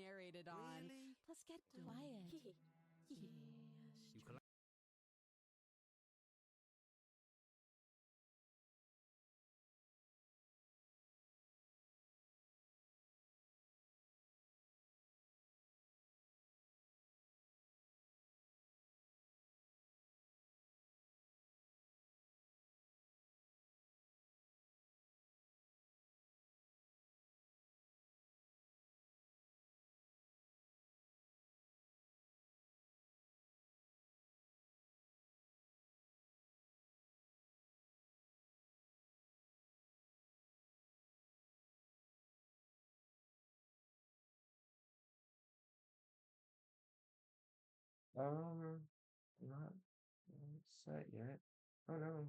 narrated on. Really? Let's get quiet. You collect. Um, not set yet. Oh no.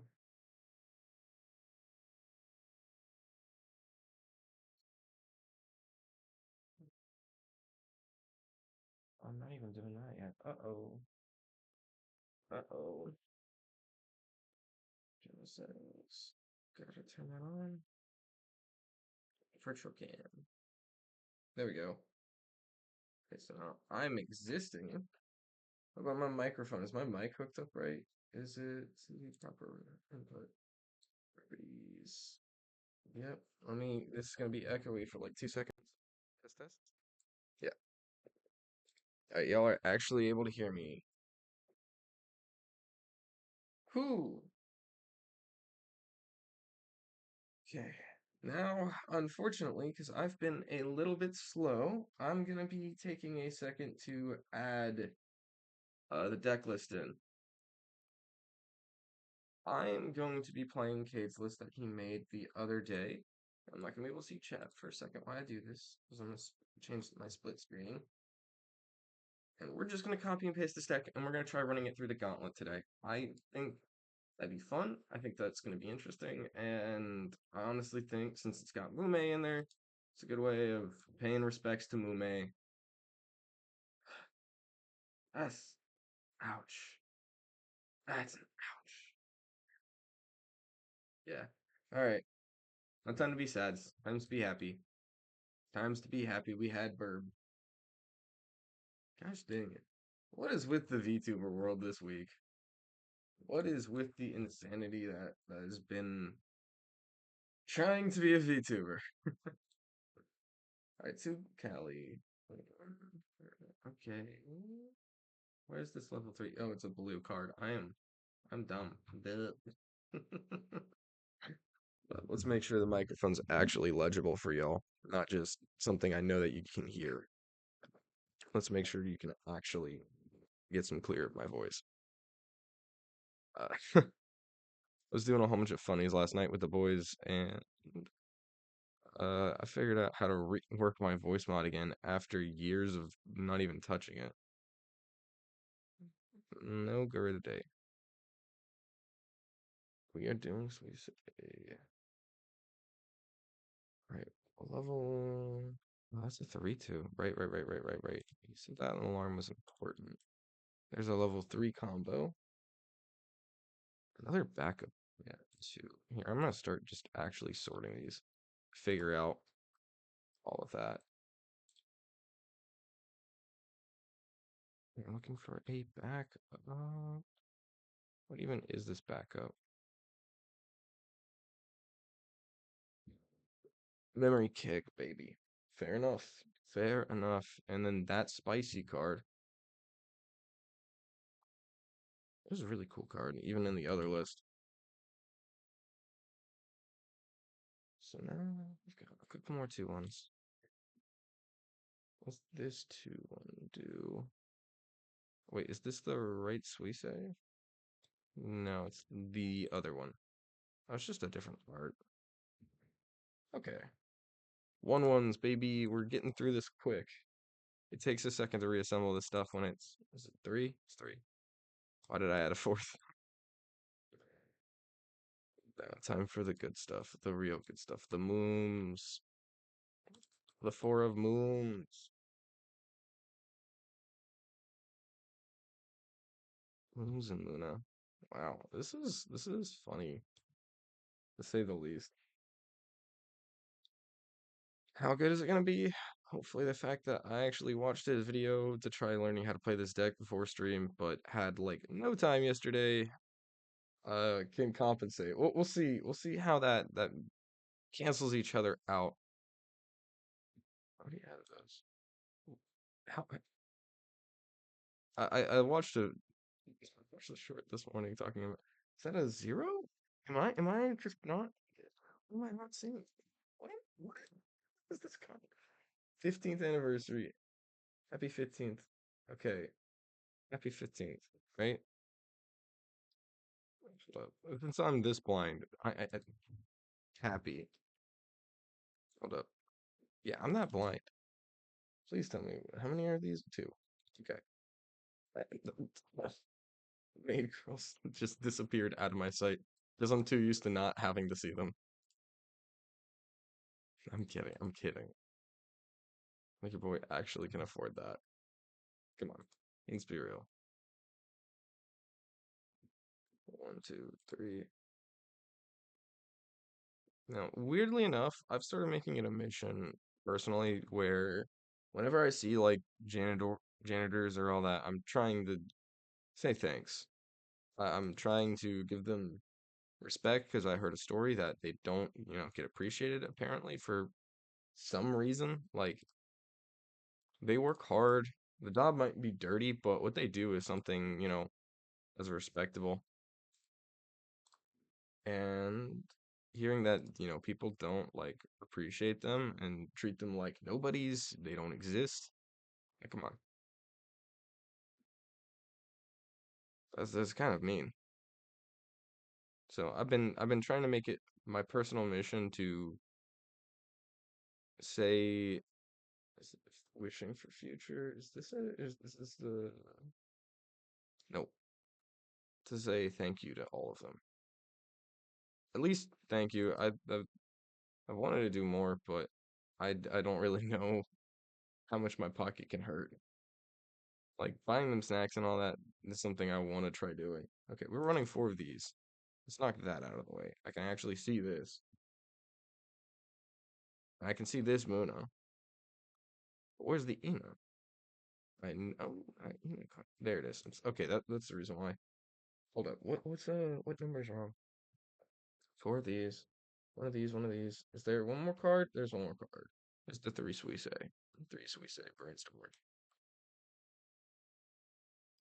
I'm not even doing that yet. Uh-oh. Uh-oh. Channel settings. Gotta turn that on. Virtual cam. There we go. Okay, so now I'm existing. What about my microphone? Is my mic hooked up right? Is it the proper input? Properties. Yep. This is gonna be echoey for like 2 seconds. Test test. Yeah. Alright, y'all are actually able to hear me. Whew. Okay. Now, unfortunately, because I've been a little bit slow, I'm gonna be taking a second to add the deck list in. I'm going to be playing Cade's list that he made the other day. I'm not gonna be able to see chat for a second while I do this, because I'm gonna change my split screen. And we're just gonna copy and paste this deck, and we're gonna try running it through the gauntlet today. I think that'd be fun. I think that's gonna be interesting, and I honestly think since it's got Mumei in there, it's a good way of paying respects to Mumei. That's ouch. That's an ouch. Yeah. All right. Not time to be sad. Times to be happy. Times to be happy. We had Burb. Gosh dang it. What is with the VTuber world this week? What is with the insanity that has been trying to be a VTuber? Alright, to Callie. Okay. Where's this level 3? Oh, it's a blue card. I'm dumb. But let's make sure the microphone's actually legible for y'all, not just something I know that you can hear. Let's make sure you can actually get some clear of my voice. I was doing a whole bunch of funnies last night with the boys, and I figured out how to work my voice mod again after years of not even touching it. No good of the day. We are doing so we say. Right, level. Oh, that's a 3-2. Right. You said that alarm was important. There's a level 3 combo. Another backup. Yeah, 2. Here, I'm gonna start just actually sorting these. Figure out all of that. I'm looking for a backup. What even is this backup? Memory kick, baby. Fair enough. Fair enough. And then that spicy card. This is a really cool card, even in the other list. So now we've got a couple more 2-1s. What's this 2-1 do? Wait, is this the right Suisse? No, it's the other one. Oh, it's just a different card. Okay. 1-1s, baby. We're getting through this quick. It takes a second to reassemble this stuff when it's... Is it 3? It's 3. Why did I add a 4th? Now, time for the good stuff. The real good stuff. The mooms. The 4 of mooms. Mooms and Luna. Wow, this is funny, to say the least. How good is it gonna be? hopefully the fact that I actually watched his video to try learning how to play this deck before stream, but had like no time yesterday, can compensate. We'll see. We'll see how that cancels each other out. How do you have those? How I watched a short this morning talking about, is that a zero? Am I just not, what am I not seeing? What is this card? 15th anniversary. Happy 15th. Okay. Happy 15th. Right? Hold up. Since I'm this blind, happy. Hold up. Yeah, I'm not blind. Please tell me, how many are these? Two. Okay. Maid girls just disappeared out of my sight because I'm too used to not having to see them. I'm kidding. I'm kidding. Like your boy actually can afford that. Come on. Let's be real. One, two, three. Now, weirdly enough, I've started making it a mission personally where whenever I see like janitors or all that, I'm trying to say thanks. I'm trying to give them respect because I heard a story that they don't, get appreciated apparently for some reason. Like they work hard. The job might be dirty, but what they do is something, as respectable. And hearing that, people don't like appreciate them and treat them like nobodies, they don't exist. Like, come on. That's kind of mean. So I've been trying to make it my personal mission to say, wishing for future. Is this it? Is this the, nope. To say thank you to all of them. At least thank you. I've wanted to do more, but I don't really know how much my pocket can hurt. Like buying them snacks and all that is something I want to try doing. Okay, we're running four of these. Let's knock that out of the way. I can actually see this. I can see this Muno. But where's the Ina? I know. There it is. Okay, that's the reason why. Hold up. What number is wrong? Four of these. One of these. One of these. Is there one more card? There's one more card. It's the three Suisse. Three Suisse brainstorm.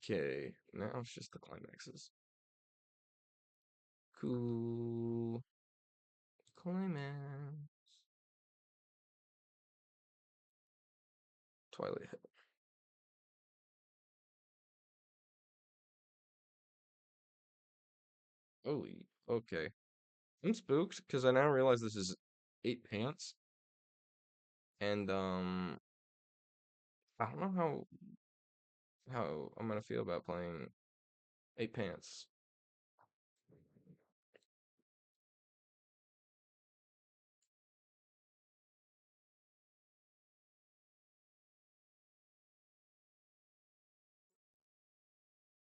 Okay, now it's just the climaxes. Cool. Climax. Twilight Hill. Holy, okay. I'm spooked because I now realize this is eight pants, and I don't know how I'm gonna feel about playing eight pants.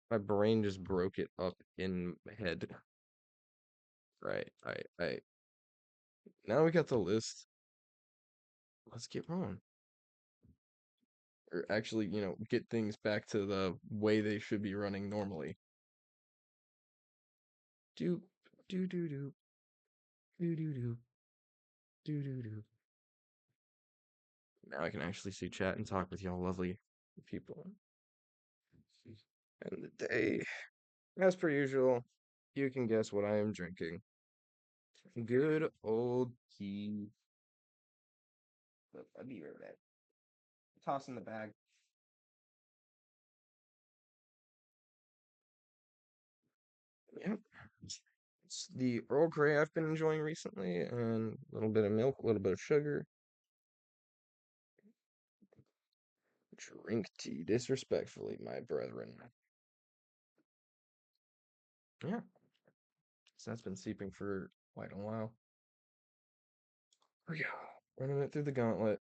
My brain just broke it up in my head. Right, I. Now we got the list. Let's get rolling. Or actually, get things back to the way they should be running normally. Do do do do do do do do do do. Now I can actually see chat and talk with y'all lovely people. And the day, as per usual, you can guess what I am drinking. Good old tea. I'll be right back. Toss in the bag. Yep. It's the Earl Grey I've been enjoying recently, and a little bit of milk, a little bit of sugar. Drink tea disrespectfully, my brethren. Yeah, so that's been seeping for quite a while. Yeah, running it through the gauntlet.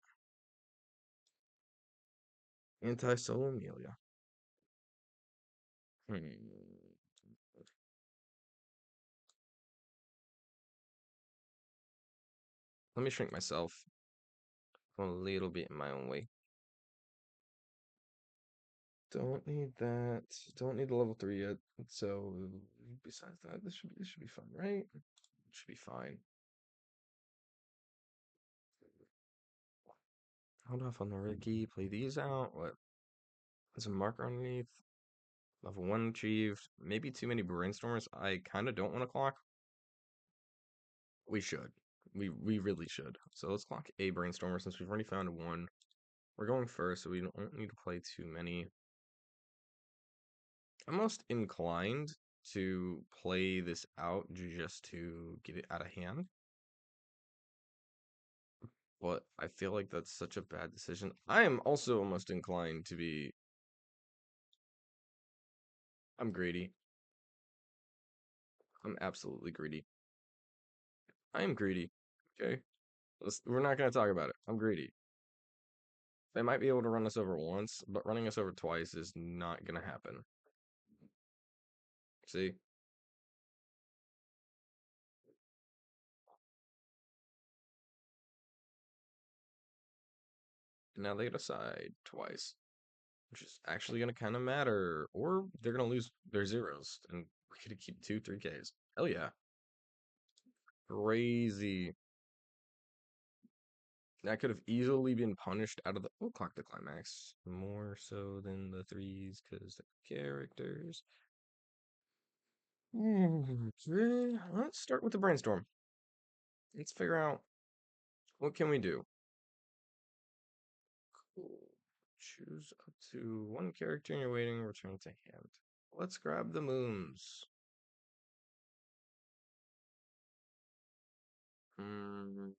Anti-Solo Amelia. Hmm. Let me shrink myself. a little bit in my own way. Don't need that. Don't need the level 3 yet. So besides that, this should be fun, right? It should be fine. Hold off on the Ricky. Play these out. What? There's a marker underneath. Level 1 achieved. Maybe too many brainstormers. I kind of don't want to clock. We should. We really should. So let's clock a brainstormer since we've already found one. We're going first, so we don't need to play too many. I'm most inclined to play this out just to get it out of hand. But I feel like that's such a bad decision. I am also almost inclined to be. I'm greedy. I'm absolutely greedy. I am greedy. Okay. We're not going to talk about it. I'm greedy. They might be able to run us over once, but running us over twice is not going to happen. See? Now they decide twice, which is actually going to kind of matter. Or they're going to lose their zeros, and we're going to keep 3Ks. Hell yeah. Crazy. That could have easily been punished out of the. We'll clock the climax. More so than the threes, because the characters. Okay, let's start with the brainstorm. Let's figure out what can we do. Cool. Choose up to one character in your waiting, return to hand. Let's grab the moons. Hmm.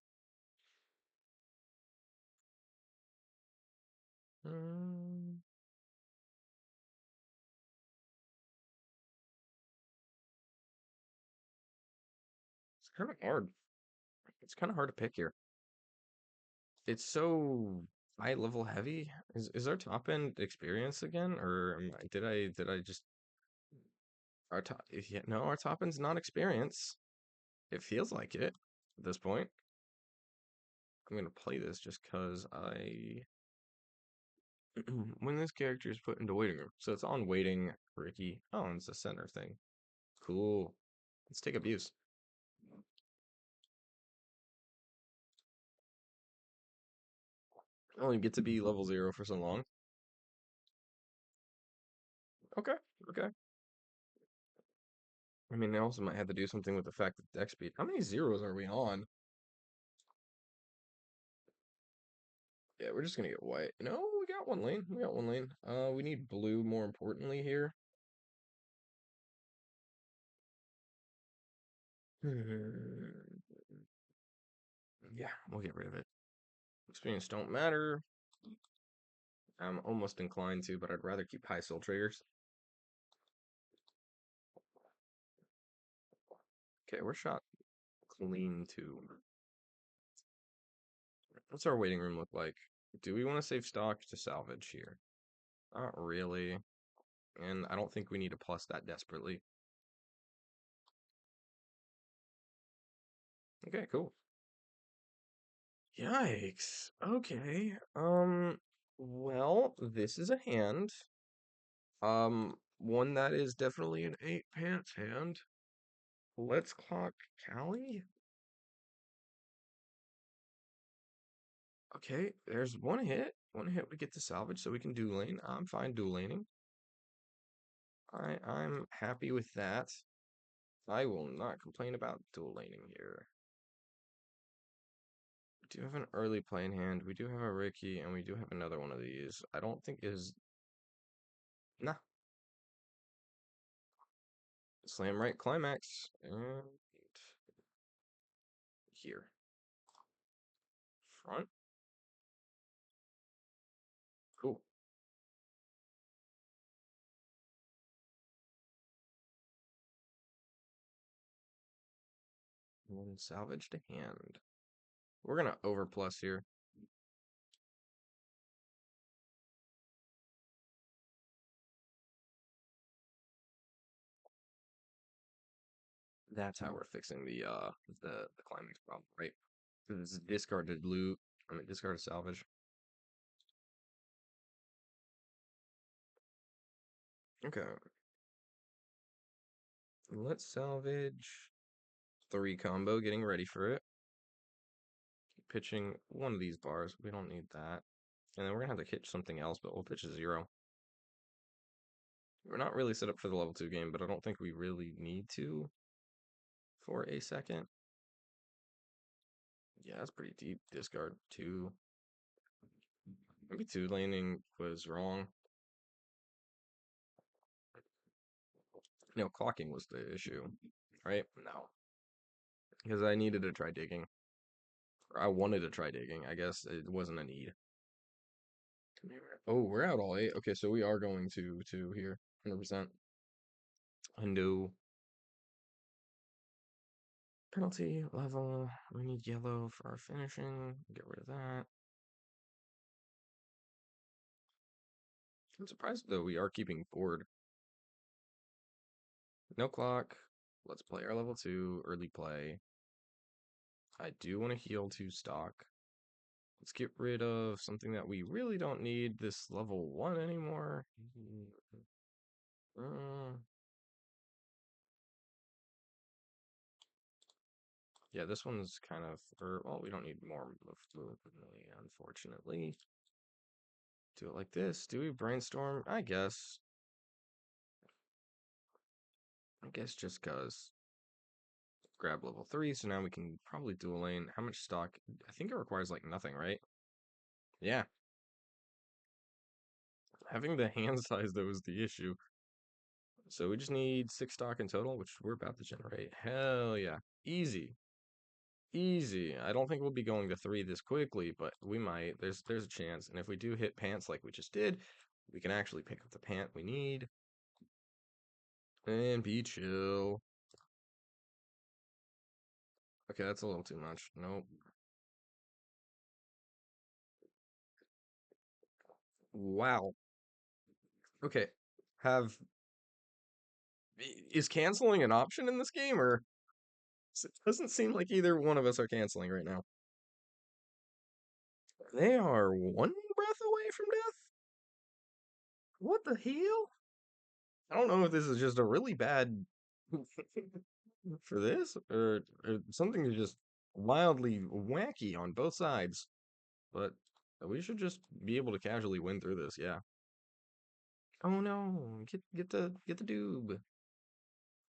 Hmm. It's kind of hard. It's kind of hard to pick here. It's so high level heavy. Is our top end experience again, or did I just our top? Yeah, no, our top end's not experience. It feels like it at this point. I'm gonna play this just cause I when this character is put into waiting room. So it's on waiting, Ricky. Oh, and it's a center thing. Cool. Let's take abuse. Oh, you get to be level 0 for so long. Okay, okay. I mean, they also might have to do something with the fact that deck speed. How many zeros are we on? Yeah, we're just gonna get white. No, we got one lane. We got one lane. We need blue more importantly here. Yeah, we'll get rid of it. Experience don't matter. I'm almost inclined to, but I'd rather keep high soul triggers. Okay, we're shot clean too. What's our waiting room look like? Do we want to save stock to salvage here? Not really. And I don't think we need to plus that desperately. Okay, cool. Yikes. Okay. Well, this is a hand. One that is definitely an 8 pants hand. Let's clock Callie. Okay, there's one hit. One hit we get to salvage, so we can dual lane. I'm fine dual laning. I'm happy with that. I will not complain about dual laning here. We do have an early play in hand. We do have a Ricky, and we do have another one of these. I don't think is. Nah. Slam right climax. And here. Front. Cool. And salvage to hand. We're gonna overplus here. That's how we're fixing the climax problem, right? Because it's discarded loot. I mean, discard a salvage. Okay. Let's salvage 3 combo, getting ready for it. Pitching one of these bars. We don't need that. And then we're gonna have to pitch something else, but we'll pitch a 0. We're not really set up for the level 2 game, but I don't think we really need to for a second. Yeah, that's pretty deep. Discard 2. Maybe 2 laning was wrong. No, clocking was the issue, right? No. Because I needed to try digging. Or I wanted to try digging. I guess it wasn't a need. Oh, we're out all 8. Okay, so we are going to here. 100%. Undo. Penalty level. We need yellow for our finishing. Get rid of that. I'm surprised though we are keeping board. No clock. Let's play our level 2 early play. I do want to heal 2 stock. Let's get rid of something that we really don't need this level 1 anymore. Yeah, this one's kind of, well, we don't need more movement, unfortunately. Do it like this. Do we brainstorm? I guess. Just because. Grab level 3, so now we can probably dual lane. How much stock? I think it requires like nothing, right? Yeah. Having the hand size, though, is the issue. So we just need 6 stock in total, which we're about to generate. Hell yeah. Easy. Easy. I don't think we'll be going to 3 this quickly, but we might. There's a chance. And if we do hit pants like we just did, we can actually pick up the pant we need. And be chill. Okay, that's a little too much. Nope. Wow. Okay. Have is canceling an option in this game, or it doesn't seem like either one of us are canceling right now. They are one breath away from death? What the hell? I don't know if this is just a really bad for this, or something is just wildly wacky on both sides. But we should just be able to casually win through this, yeah. Oh no, get the doob.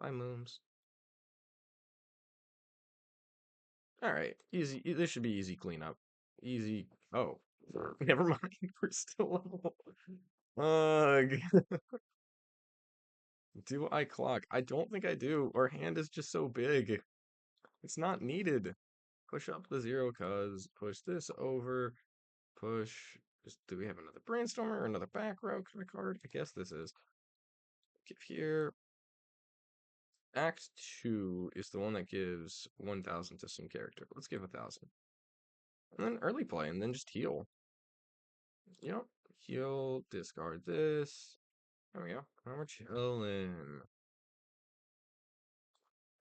Bye, Mooms. Alright, easy. This should be easy cleanup. Easy. Oh, never mind. We're still level. Ugh. Do I clock? I don't think I do. Our hand is just so big. It's not needed. Push up the 0 cuz. Push this over. Push. Do we have another brainstormer or another back row card? I guess this is. Give here. Act 2 is the one that gives 1,000 to some character. Let's give 1,000. And then early play, and then just heal. Yep. Heal, discard this. There we go. Now we're chilling.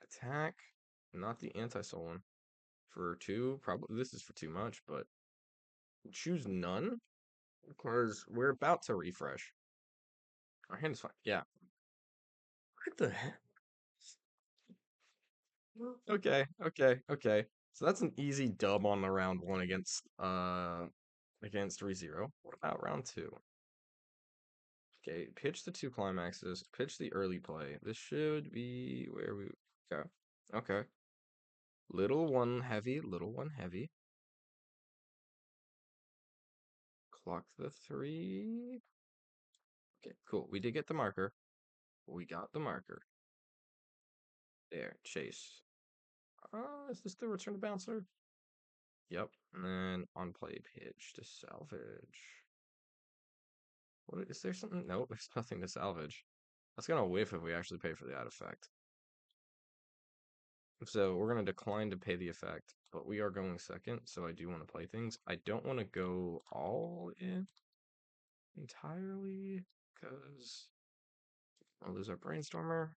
Attack. Not the anti-soul one. For 2, probably this is for too much, but choose none because we're about to refresh. Our hand is fine. Yeah. What the heck? Okay. So that's an easy dub on the round 1 against 3-0. What about round 2? Okay, pitch the 2 climaxes, pitch the early play. This should be where we go. Okay. Little one heavy. Clock the 3. Okay, cool. We did get the marker. We got the marker. There, chase. Is this the return to bouncer? Yep. And then on play pitch to salvage. What is there something? Nope, there's nothing to salvage. That's gonna whiff if we actually pay for the ad effect. So we're gonna decline to pay the effect, but we are going second, so I do want to play things. I don't want to go all in entirely because I'll lose our brainstormer.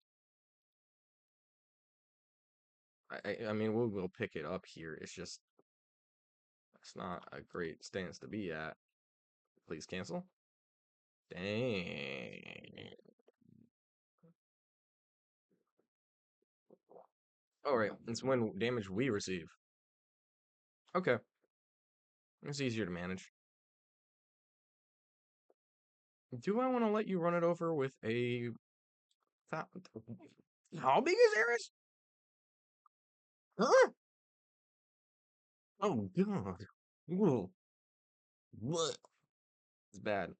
I mean we'll pick it up here. It's just It's not a great stance to be at. Please cancel. Dang. Alright, it's when damage we receive. Okay. It's easier to manage. Do I want to let you run it over with a... How big is Ares? Huh? Oh, God. Whoa. What? It's bad.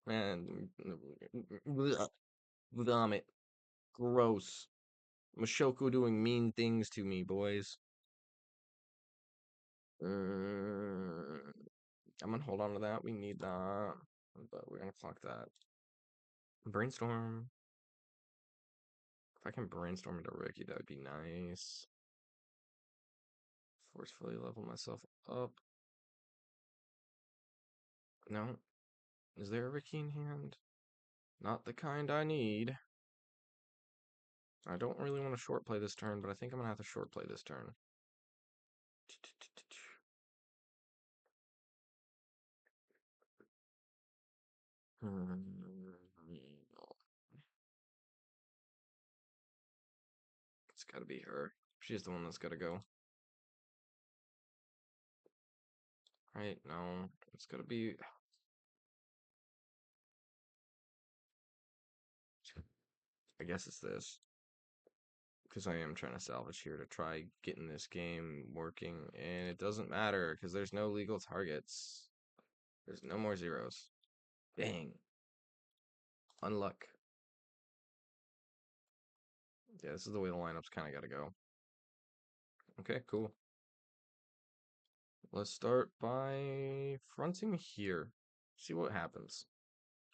Man. Vomit. Gross. Mashoko doing mean things to me, boys. I'm gonna hold on to that. We need that. But we're gonna clock that. Brainstorm. If I can brainstorm into Ricky, that would be nice. Forcefully level myself up. No. Is there a Ricky in hand? Not the kind I need. I don't really want to short play this turn, but I think I'm gonna have to short play this turn. It's gotta be her. She's the one that's gotta go. Right? No. It's gotta be... I guess it's this. Because I am trying to salvage here to try getting this game working. And it doesn't matter, because there's no legal targets. There's no more zeros. Dang. Unluck. Yeah, this is the way the lineup's kind of got to go. Okay, cool. Let's start by fronting here. See what happens.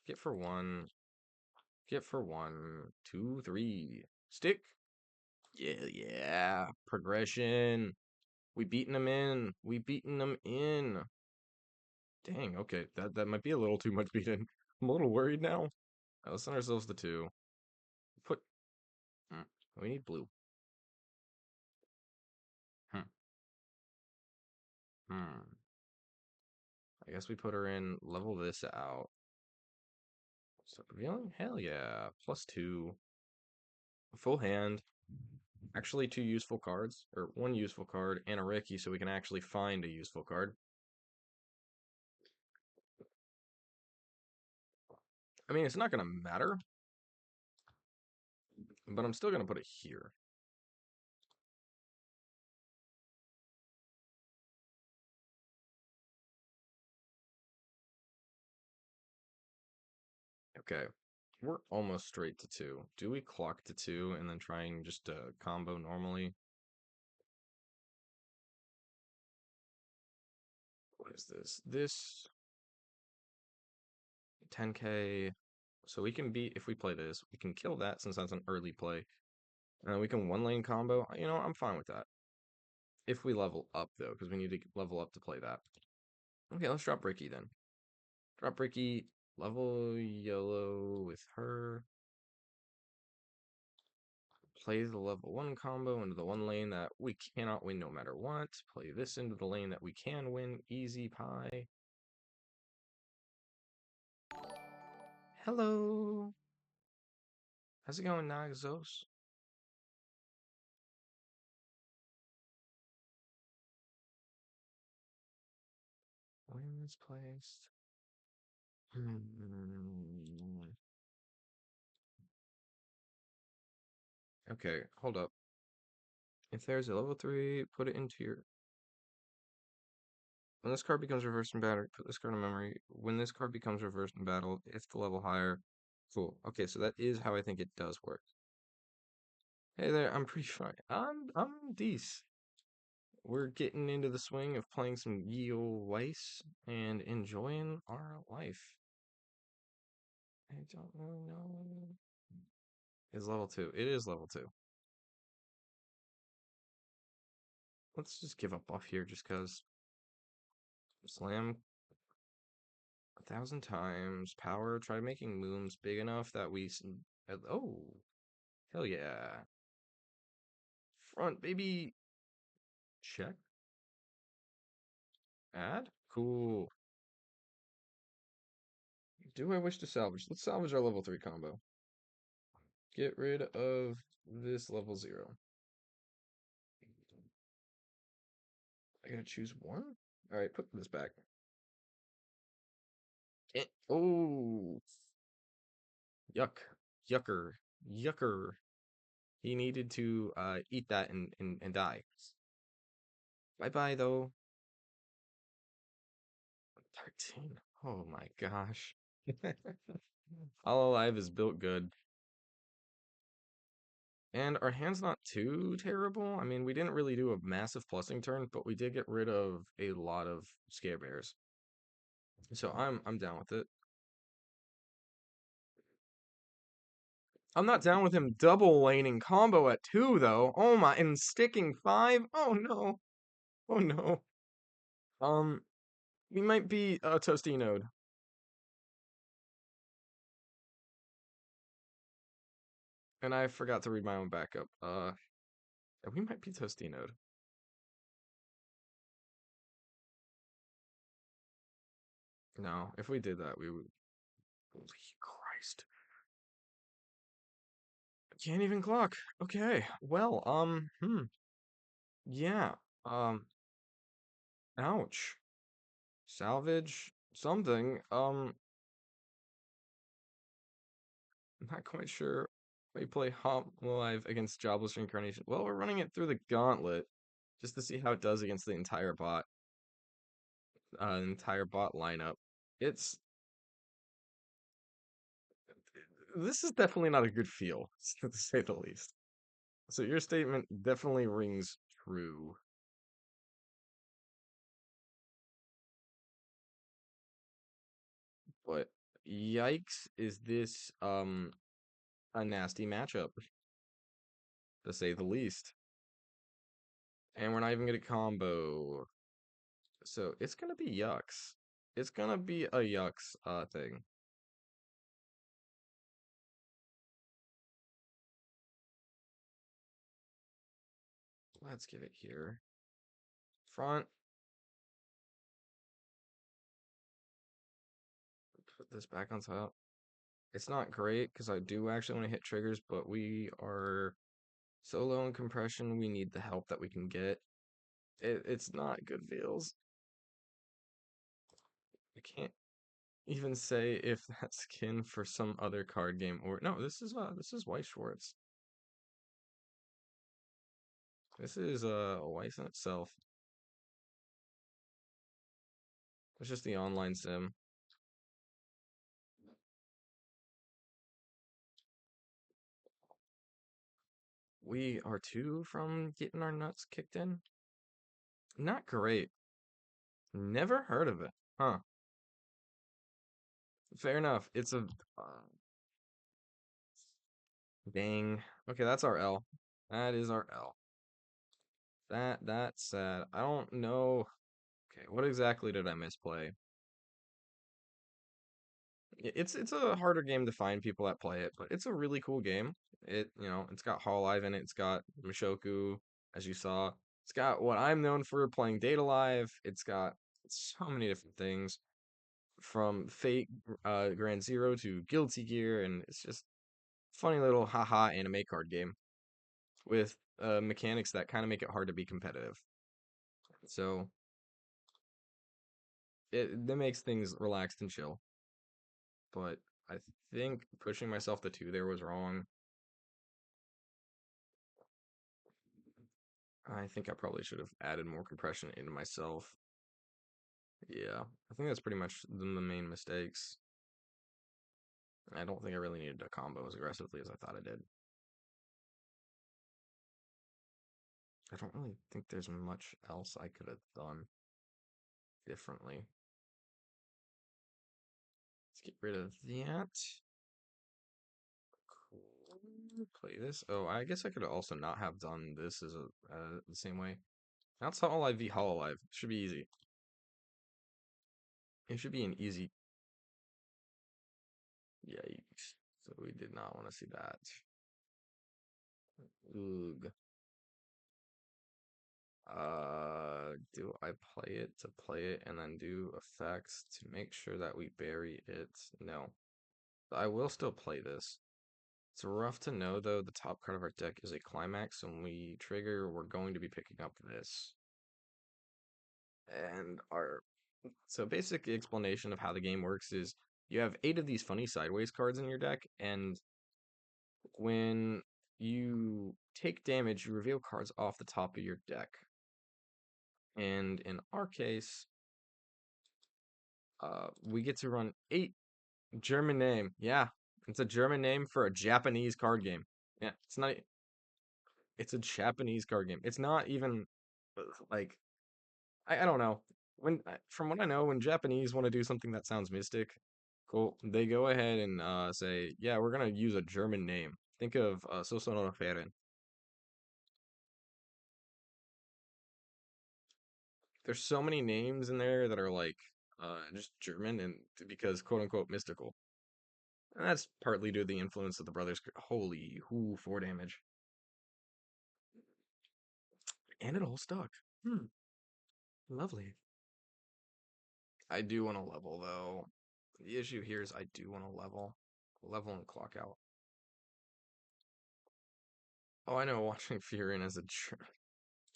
Get for one. Get for one. 2, 3. Stick. Yeah, yeah. Progression. We beaten them in. We beaten them in. Dang, okay. That might be a little too much beaten. I'm a little worried now. Let's send ourselves the 2. Put... we need blue. Hmm. I guess we put her in, level this out. So revealing? Hell yeah. +2. Full hand. Actually 2 useful cards. Or 1 useful card and a Ricky so we can actually find a useful card. I mean, it's not going to matter. But I'm still going to put it here. Okay. We're almost straight to 2. Do we clock to 2 and then try and just combo normally? What is this? This 10k. So we can beat, if we play this, we can kill that since that's an early play. And we can 1-lane combo. You know, I'm fine with that. If we level up, though, because we need to level up to play that. Okay, let's drop Ricky then. Drop Ricky, level yellow with her. Play the level 1 combo into the 1 lane that we cannot win no matter what. Play this into the lane that we can win. Easy pie. Hello. How's it going, Naxos? When is placed? Okay, hold up. If there's a level 3, put it into your... When this card becomes reversed in battle, put this card in memory. When this card becomes reversed in battle, it's the level higher. Cool. Okay, so that is how I think it does work. Hey there, I'm pretty fine. I'm decent. We're getting into the swing of playing some ye olde Weiss and enjoying our life. I don't really know. It's level 2. It is level 2. Let's just give up off here just because. Slam 1,000 times. Power. Try making moons big enough that we... Oh. Hell yeah. Front, baby. Check. Add? Cool. Do I wish to salvage? Let's salvage our level 3 combo. Get rid of this level 0. I gotta choose one? Alright, put this back. Oh, yuck. Yucker. Yucker. He needed to eat that and die. Bye-bye, though. 13. Oh my gosh. Alive is built good. And our hand's not too terrible. I mean, we didn't really do a massive plussing turn, but we did get rid of a lot of scare bears. So I'm down with it. I'm not down with him double laning combo at 2 though. Oh my, and sticking 5? Oh no. Oh no. We might be a toasty node. And I forgot to read my own backup. We might be toasty node. No, if we did that, we would. Holy Christ. I can't even clock. Okay. Well, yeah. Ouch. Salvage something. I'm not quite sure. We play Hop Live against Jobless Reincarnation. Well, we're running it through the gauntlet just to see how it does against the entire bot lineup. It's this is definitely not a good feel, to say the least. So your statement definitely rings true. But yikes, is this a nasty matchup, to say the least. And we're not even gonna combo. So it's gonna be yucks. It's gonna be a yucks thing. Let's get it here. Front. Put this back on top. It's not great because I do actually want to hit triggers, but we are so low in compression, we need the help that we can get. It's not good feels. I can't even say if that's skin for some other card game or no, this is White Schwartz. This is a Weiss in itself. It's just the online sim. We are 2 from getting our nuts kicked in. Not great. Never heard of it. Huh. Fair enough. It's a dang. Okay, that's our L. That is our L. That's sad. I don't know. Okay, what exactly did I misplay? It's a harder game to find people that play it, but it's a really cool game. It's got Hololive in it. It's got Mushoku, as you saw. It's got what I'm known for playing Data Live. It's got so many different things from Fate Grand Zero to Guilty Gear, and it's just funny little haha anime card game with mechanics that kind of make it hard to be competitive. So that makes things relaxed and chill. But I think pushing myself to 2 there was wrong. I think I probably should have added more compression into myself. Yeah, I think that's pretty much the main mistakes. I don't think I really needed to combo as aggressively as I thought I did. I don't really think there's much else I could have done differently. Let's get rid of that. Cool. Play this. Oh, I guess I could also not have done this as the same way. Now it's Hololive v Hololive. Should be easy. It should be an easy. Yikes. So we did not want to see that. Ugh. do I play it to play it and then do effects to make sure that we bury it? No. I will still play this. It's rough to know, though, the top card of our deck is a climax, and when we trigger, we're going to be picking up this. And our so basic explanation of how the game works is you have 8 of these funny sideways cards in your deck, and when you take damage, you reveal cards off the top of your deck. And in our case, we get to run 8 German name. Yeah, it's a German name for a Japanese card game. Yeah, it's a Japanese card game. It's not even like I don't know. From what I know, when Japanese want to do something that sounds mystic, cool, they go ahead and say, yeah, we're gonna use a German name. Think of Sosono Feren. There's so many names in there that are like just German and because quote unquote mystical. And that's partly due to the influence of the brothers. Holy, whoo, 4 damage. And it all stuck. Lovely. I do want to level though. The issue here is I do want to level and clock out. Oh, I know. Watching Furin as a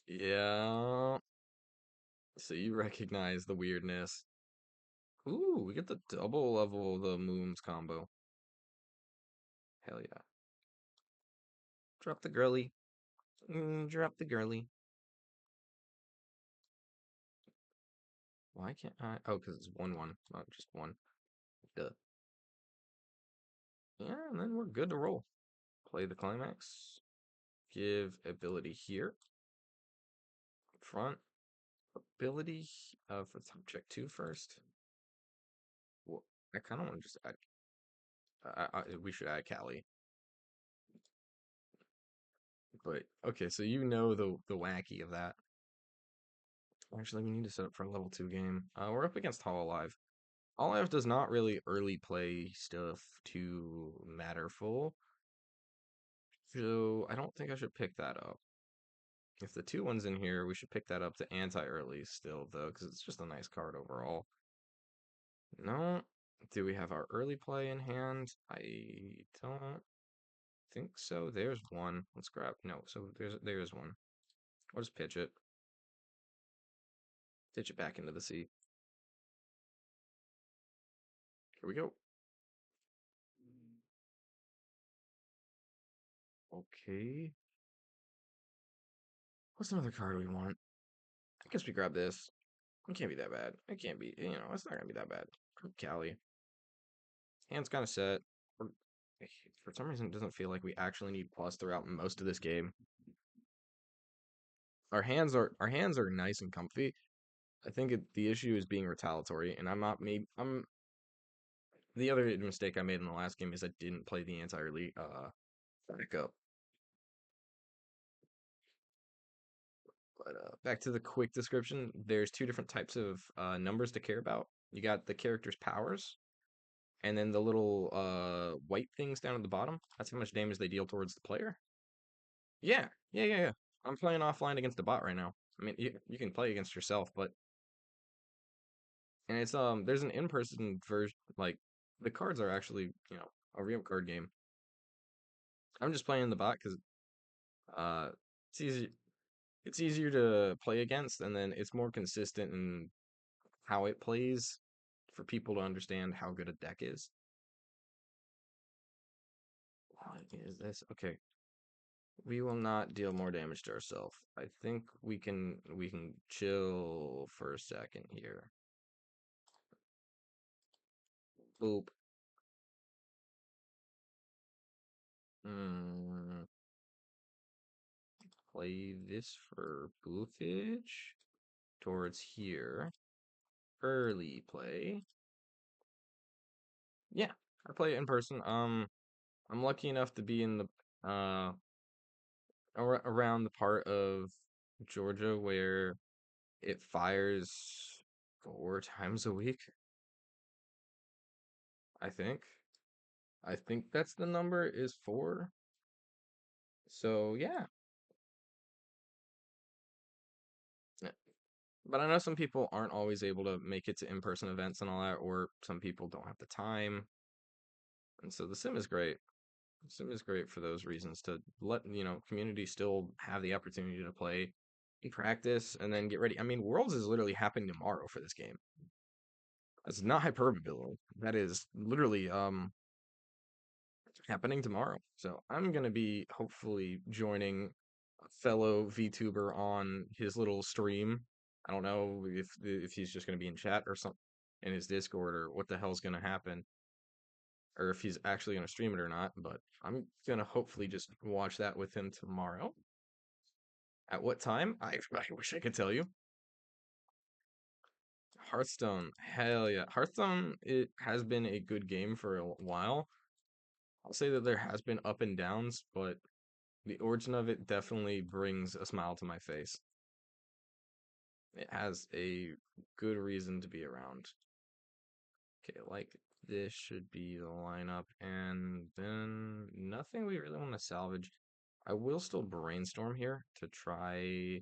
yeah. So you recognize the weirdness. Ooh, we get the double level of the Moons combo. Hell yeah. Drop the girly. Drop the girly. Why can't I? Oh, because it's 1-1, not just one. Duh. Yeah, and then we're good to roll. Play the climax. Give ability here. Front. Ability for top check 2 first. Well, I kind of want to just add. We should add Callie. But okay, so you know the wacky of that. Actually, we need to set up for a level 2 game. We're up against Hololive. Hololive does not really early play stuff too matterful. So I don't think I should pick that up. If the 2-1's in here, we should pick that up to anti-early still, though, because it's just a nice card overall. No. Do we have our early play in hand? I don't think so. There's one. Let's grab. No, so there's one. I'll just pitch it. Pitch it back into the sea. Here we go. Okay. What's another card we want? I guess we grab this. It can't be that bad. It can't be, it's not gonna be that bad. Callie. Hand's kind of set. For some reason, it doesn't feel like we actually need plus throughout most of this game. Our hands are nice and comfy. I think the issue is being retaliatory, and I'm not. Maybe I'm. The other mistake I made in the last game is I didn't play the anti-early backup. But back to the quick description. There's 2 different types of numbers to care about. You got the character's powers, and then the little white things down at the bottom. That's how much damage they deal towards the player. Yeah. I'm playing offline against a bot right now. I mean, you can play against yourself, but and it's there's an in-person version. Like the cards are actually a real card game. I'm just playing the bot because uh it's easy. It's easier to play against, and then it's more consistent in how it plays for people to understand how good a deck is. What is this? Okay, we will not deal more damage to ourselves. I think we can chill for a second here. Boop. Play this for boofage towards here. Early play. Yeah, I play it in person. I'm lucky enough to be in the around the part of Georgia where it fires 4 times a week. I think. I think that's the number is 4. So yeah. But I know some people aren't always able to make it to in-person events and all that, or some people don't have the time. And so the sim is great. The sim is great for those reasons to let, community still have the opportunity to play and practice and then get ready. I mean, Worlds is literally happening tomorrow for this game. That's not hyperbole. That is literally happening tomorrow. So I'm gonna be hopefully joining a fellow VTuber on his little stream. I don't know if he's just gonna be in chat or something in his Discord or what the hell's gonna happen, or if he's actually gonna stream it or not. But I'm gonna hopefully just watch that with him tomorrow. At what time? I wish I could tell you. Hearthstone, hell yeah. Hearthstone, it has been a good game for a while. I'll say that there has been up and downs, but the origin of it definitely brings a smile to my face. It has a good reason to be around. Okay, like this should be the lineup, and then nothing we really want to salvage. I will still brainstorm here to try.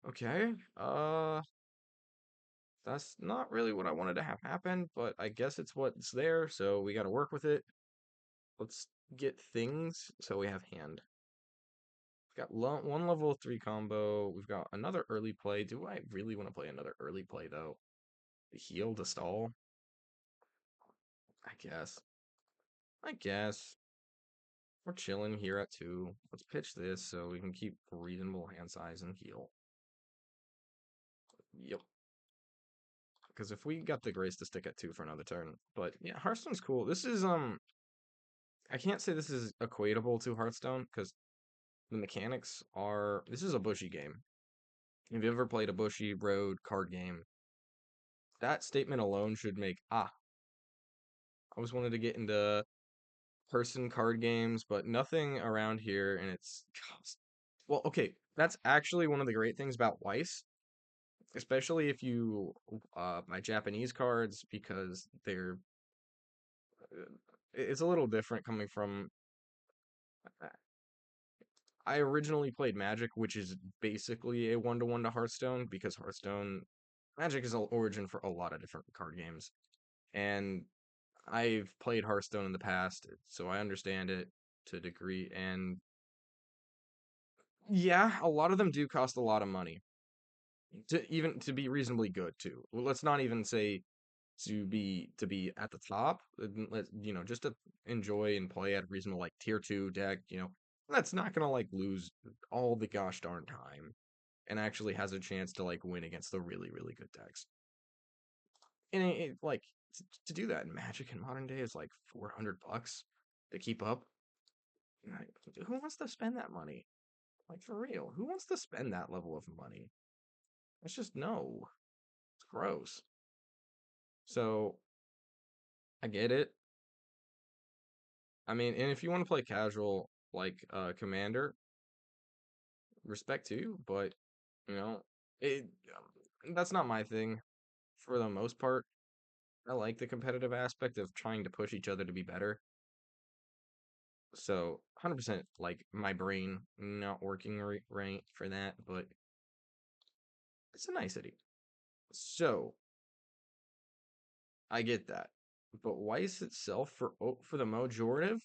Okay, that's not really what I wanted to have happen, but I guess it's what's there, so we got to work with it. Let's get things so we have hand. We've got one level 3 combo. We've got another early play. Do I really want to play another early play, though? The heal to stall? I guess. I guess. We're chilling here at 2. Let's pitch this so we can keep reasonable hand size and heal. Yep. Because if we got the grace to stick at 2 for another turn. But yeah, Hearthstone's cool. This is, I can't say this is equatable to Hearthstone because the mechanics are. This is a bushy game. If you ever played a bushy road card game, that statement alone should make, I always wanted to get into person card games, but nothing around here, and it's well, okay, that's actually one of the great things about Weiss, especially if you buy Japanese cards because they're it's a little different coming from. I originally played Magic, which is basically a one-to-one to Hearthstone because Hearthstone Magic is an origin for a lot of different card games, and I've played Hearthstone in the past, so I understand it to a degree. And yeah, a lot of them do cost a lot of money to be reasonably good too. Well, let's not even say to be at the top. Let just to enjoy and play at a reasonable like tier 2 deck. That's not gonna like lose all the gosh darn time, and actually has a chance to like win against the really really good decks. And like to do that in Magic in modern day is like $400 to keep up. Like, who wants to spend that money? Like for real, who wants to spend that level of money? It's just no. It's gross. So I get it. I mean, and if you want to play casual like Commander, respect to you, but you know, it that's not my thing for the most part. I like the competitive aspect of trying to push each other to be better. So 100% like my brain not working right for that, but it's a nicety. So I get that. But Weiss itself, for the majorative,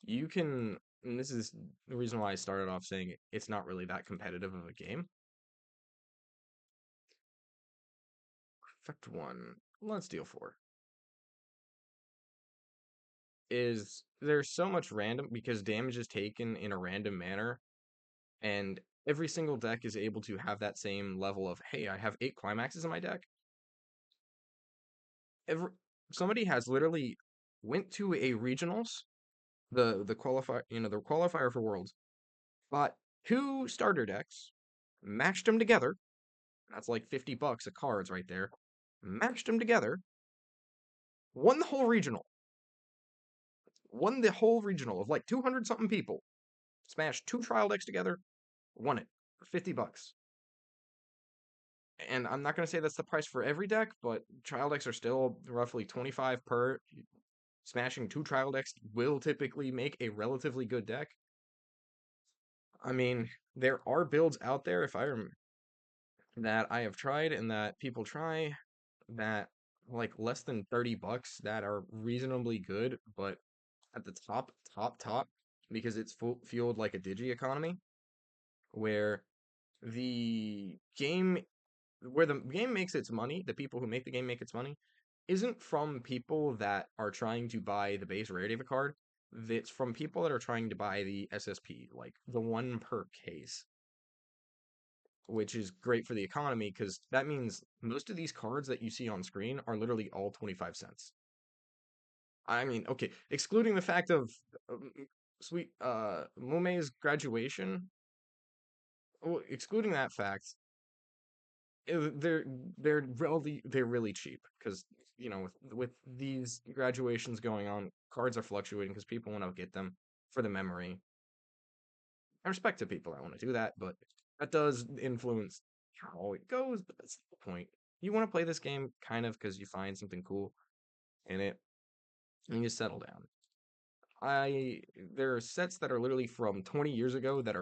you can, and this is the reason why I started off saying it's not really that competitive of a game. Effect 1, let's deal 4. Is there's so much random because damage is taken in a random manner, and every single deck is able to have that same level of, hey, I have 8 climaxes in my deck. Every somebody has literally went to a regionals, the qualifier, the qualifier for Worlds, bought 2 starter decks, matched them together. That's like $50 of cards right there. Matched them together, won the whole regional. Won the whole regional of like 200 something people. Smashed 2 trial decks together, won it for $50. And I'm not going to say that's the price for every deck, but trial decks are still roughly 25 per. Smashing 2 trial decks will typically make a relatively good deck. I mean, there are builds out there. If I that I have tried and that people try that like less than $30 that are reasonably good, but at the top, because it's fueled like a digi economy, where the game where the game makes its money, the people who make the game make its money, isn't from people that are trying to buy the base rarity of a card. It's from people that are trying to buy the SSP, like the one per case, which is great for the economy because that means most of these cards that you see on screen are literally all 25 cents. I mean, okay, excluding the fact of sweet Mumei's graduation, well, excluding that fact, they're really cheap because with these graduations going on, cards are fluctuating because people want to get them for the memory. I respect to people that want to do that, but that does influence how it goes. But that's the point. You want to play this game kind of because you find something cool in it, and you settle down. I There are sets that are literally from 20 years ago that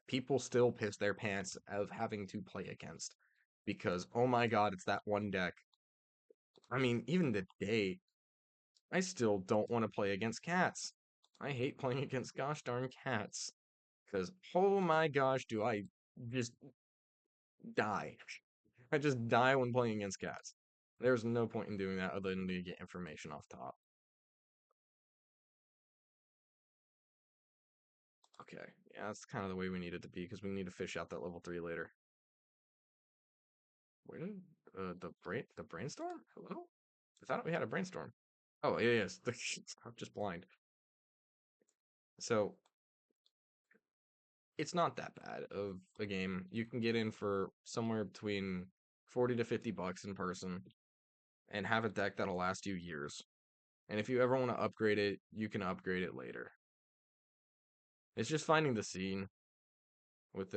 people still piss their pants of having to play against because oh my god, it's that one deck. I mean, even today, I still don't want to play against cats. I hate playing against gosh darn cats because oh my gosh, do I just die. I just die when playing against cats. There's no point in doing that other than to get information off top. Okay, yeah, that's kind of the way we need it to be because we need to fish out that level 3 later. Where did the brainstorm? Hello? I thought we had a brainstorm. Oh, yeah, yes. I'm just blind. So it's not that bad of a game. You can get in for somewhere between 40 to $50 in person and have a deck that'll last you years. And if you ever want to upgrade it, you can upgrade it later. It's just finding the scene with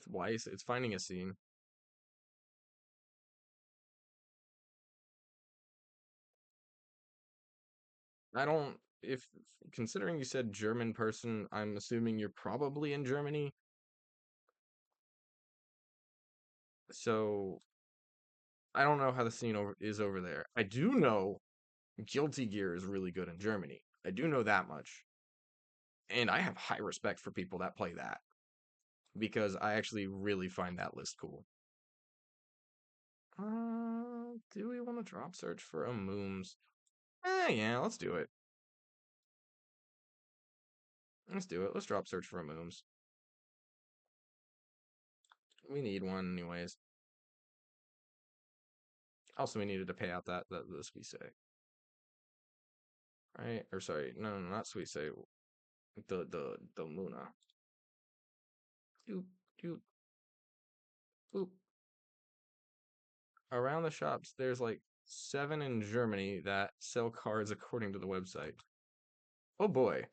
Weiss. It's finding a scene. I don't if considering you said German person, I'm assuming you're probably in Germany. So I don't know how the scene is over there. I do know Guilty Gear is really good in Germany. I do know that much. And I have high respect for people that play that because I actually really find that list cool. Do we want to drop search for a Mooms? Yeah, let's do it. Let's do it. Let's drop search for a Mooms. We need one anyways. Also, we needed to pay out the sweet say. Right? Or sorry, no, not sweet say. The Luna. Doop, doop, boop. Around the shops, there's like 7 in Germany that sell cards according to the website. Oh boy,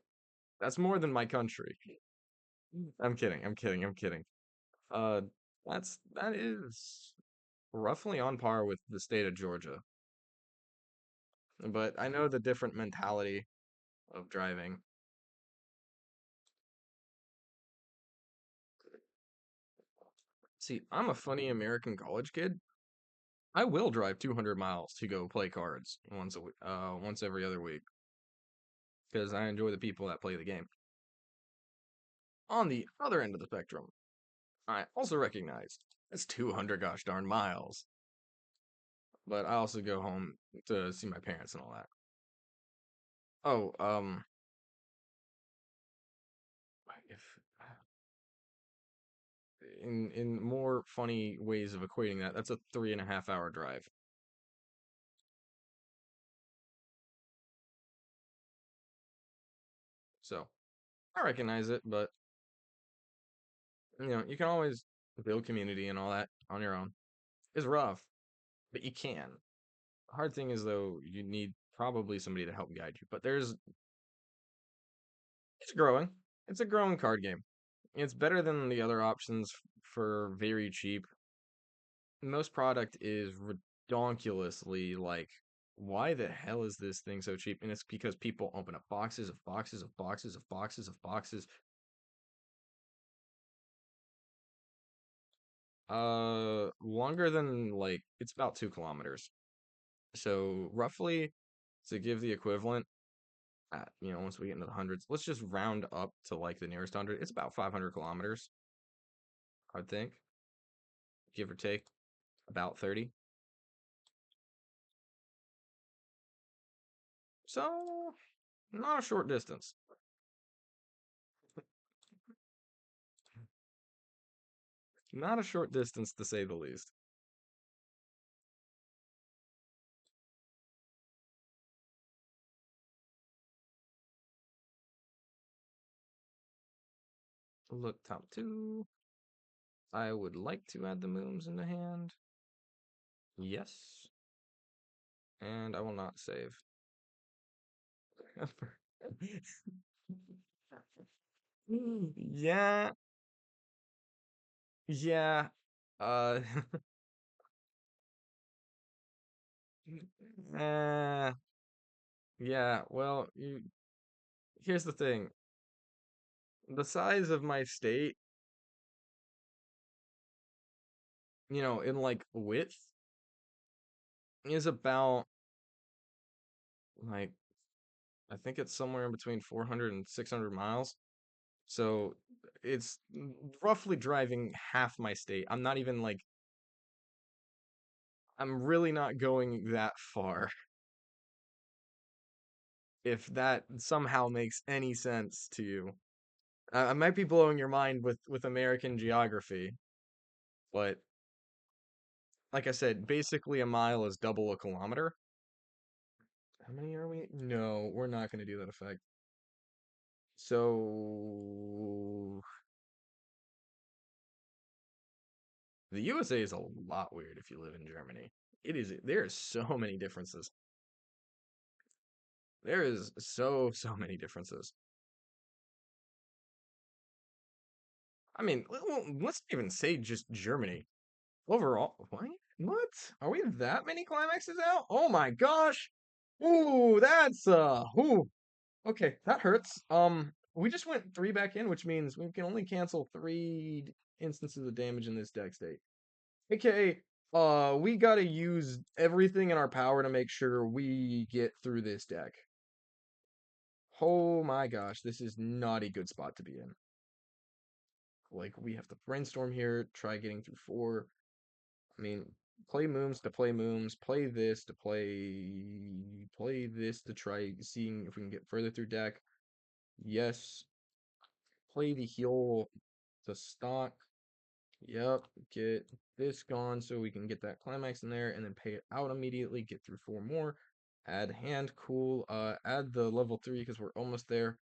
that's more than my country. I'm kidding. I'm kidding. I'm kidding. Uh, that is roughly on par with the state of Georgia. But I know the different mentality of driving. See, I'm a funny American college kid. I will drive 200 miles to go play cards once every other week because I enjoy the people that play the game. On the other end of the spectrum, I also recognize that's 200 gosh darn miles. But I also go home to see my parents and all that. Oh, if in more funny ways of equating that, that's a 3.5 hour drive. So I recognize it, but you can always build community and all that on your own. It's rough, but you can. The hard thing is though, you need probably somebody to help guide you. But it's growing. It's a growing card game. It's better than the other options for very cheap. Most product is redonkulously like, why the hell is this thing so cheap? And it's because people open up boxes of boxes of boxes of boxes of boxes. Longer than like it's about 2 kilometers. So roughly, to give the equivalent, at once we get into the hundreds, let's just round up to like the nearest hundred. It's about 500 kilometers, I think, give or take, about 30. So not a short distance. Not a short distance to say the least. Look, top two. I would like to add the mooms in the hand. Yes. And I will not save. Yeah. Yeah. Uh uh yeah, well, here's the thing. The size of my state, in like width is about like I think it's somewhere in between 400 and 600 miles. So it's roughly driving half my state. I'm not even like, I'm really not going that far. If that somehow makes any sense to you. I might be blowing your mind with American geography, but like I said, basically a mile is double a kilometer. How many are we? No, we're not going to do that effect. So the USA is a lot weird if you live in Germany. There are so many differences. There is so many differences. I mean, well, let's even say just Germany. Overall, what? Are we that many climaxes out? Oh my gosh! Ooh, ooh. Okay, that hurts. We just went 3 back in, which means we can only cancel 3 instances of damage in this deck state. AKA, we gotta use everything in our power to make sure we get through this deck. Oh my gosh, this is not a good spot to be in. Like, we have to brainstorm here, try getting through 4. I mean, play mooms to play mooms, play this to play this to try seeing if we can get further through deck. Yes. Play the heal to stock. Yep. Get this gone so we can get that climax in there and then pay it out immediately. Get through 4 more. Add hand, cool. Add the level 3 because we're almost there.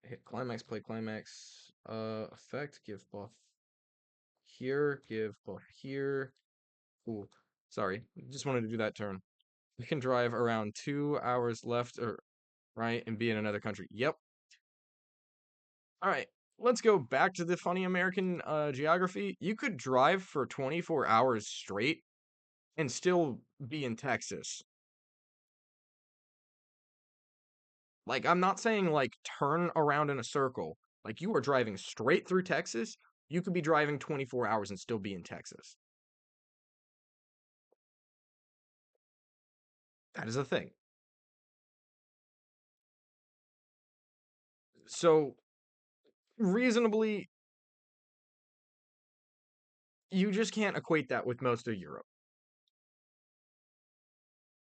Hit climax, play climax. Effect, give buff here, give buff here. Cool. Sorry, just wanted to do that turn. We can drive around 2 hours left or right and be in another country. Yep. All right. Let's go back to the funny American geography. You could drive for 24 hours straight and still be in Texas. Like, I'm not saying like turn around in a circle. Like, you are driving straight through Texas. You could be driving 24 hours and still be in Texas. That is a thing. So, reasonably, you just can't equate that with most of Europe.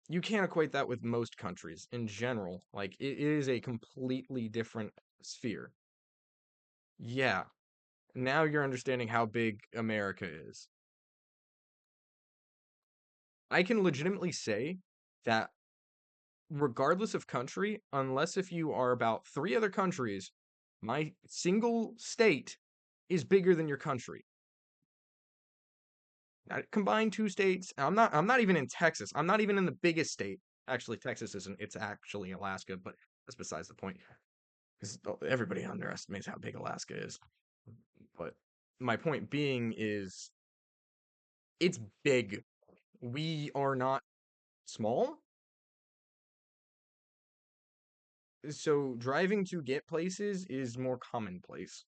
You can't equate that with most countries in general. Like, it is a completely different sphere. Yeah, now you're understanding how big America is. I can legitimately say that regardless of country, unless if you are about 3 other countries, my single state is bigger than your country. Combine 2 states. I'm not even in Texas. I'm not even in the biggest state. Actually, Texas isn't. It's actually Alaska, but that's besides the point. Because everybody underestimates how big Alaska is. But my point being is it's big. We are not small. So driving to get places is more commonplace.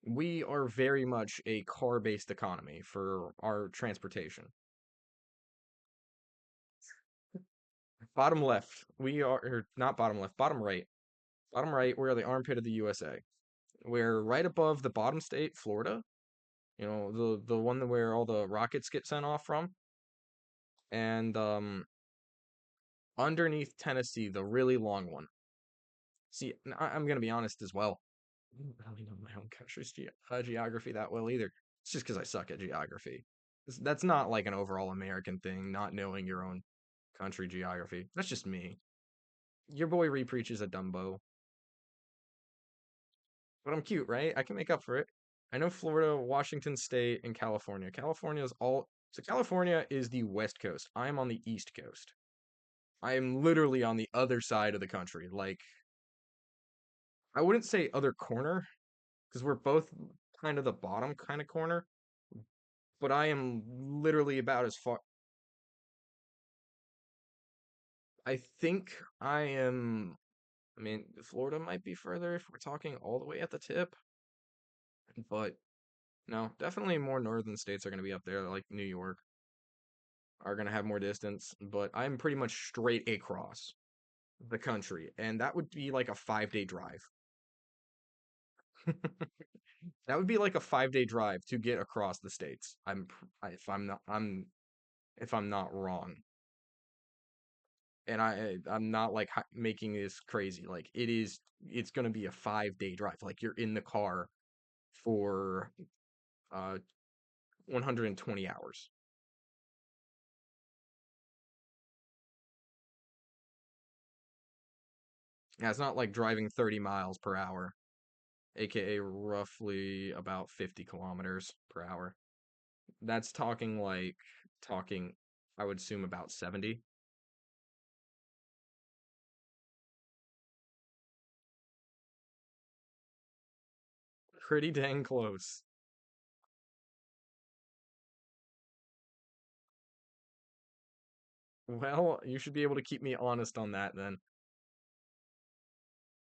We are very much a car-based economy for our transportation. Bottom left, we are or not bottom left, bottom right. Bottom right, we're the armpit of the USA. We're right above the bottom state, Florida. You know, the one where all the rockets get sent off from. And underneath Tennessee, the really long one. See, I'm gonna be honest as well. I don't really know my own country's geography that well either. It's just because I suck at geography. That's not like an overall American thing, not knowing your own country geography. That's just me. Your boy repreaches a Dumbo. But I'm cute, right? I can make up for it. I know Florida, Washington State, and California. California is the West Coast. I'm on the East Coast. I am literally on the other side of the country. Like, I wouldn't say other corner, because we're both kind of the bottom kind of corner, but I am literally about as far. I think I am. I mean, Florida might be further if we're talking all the way at the tip, but no, definitely more northern states are going to be up there, like New York, are going to have more distance, but I'm pretty much straight across the country, and that would be like a 5 day drive. That would be like a 5 day drive to get across the states. If I'm not wrong, and I'm not like making this crazy. Like it's gonna be a 5 day drive. Like you're in the car for uh 120 hours. Yeah, it's not like driving 30 miles per hour, aka roughly about 50 kilometers per hour. That's talking, I would assume about 70. Pretty dang close. Well, you should be able to keep me honest on that then.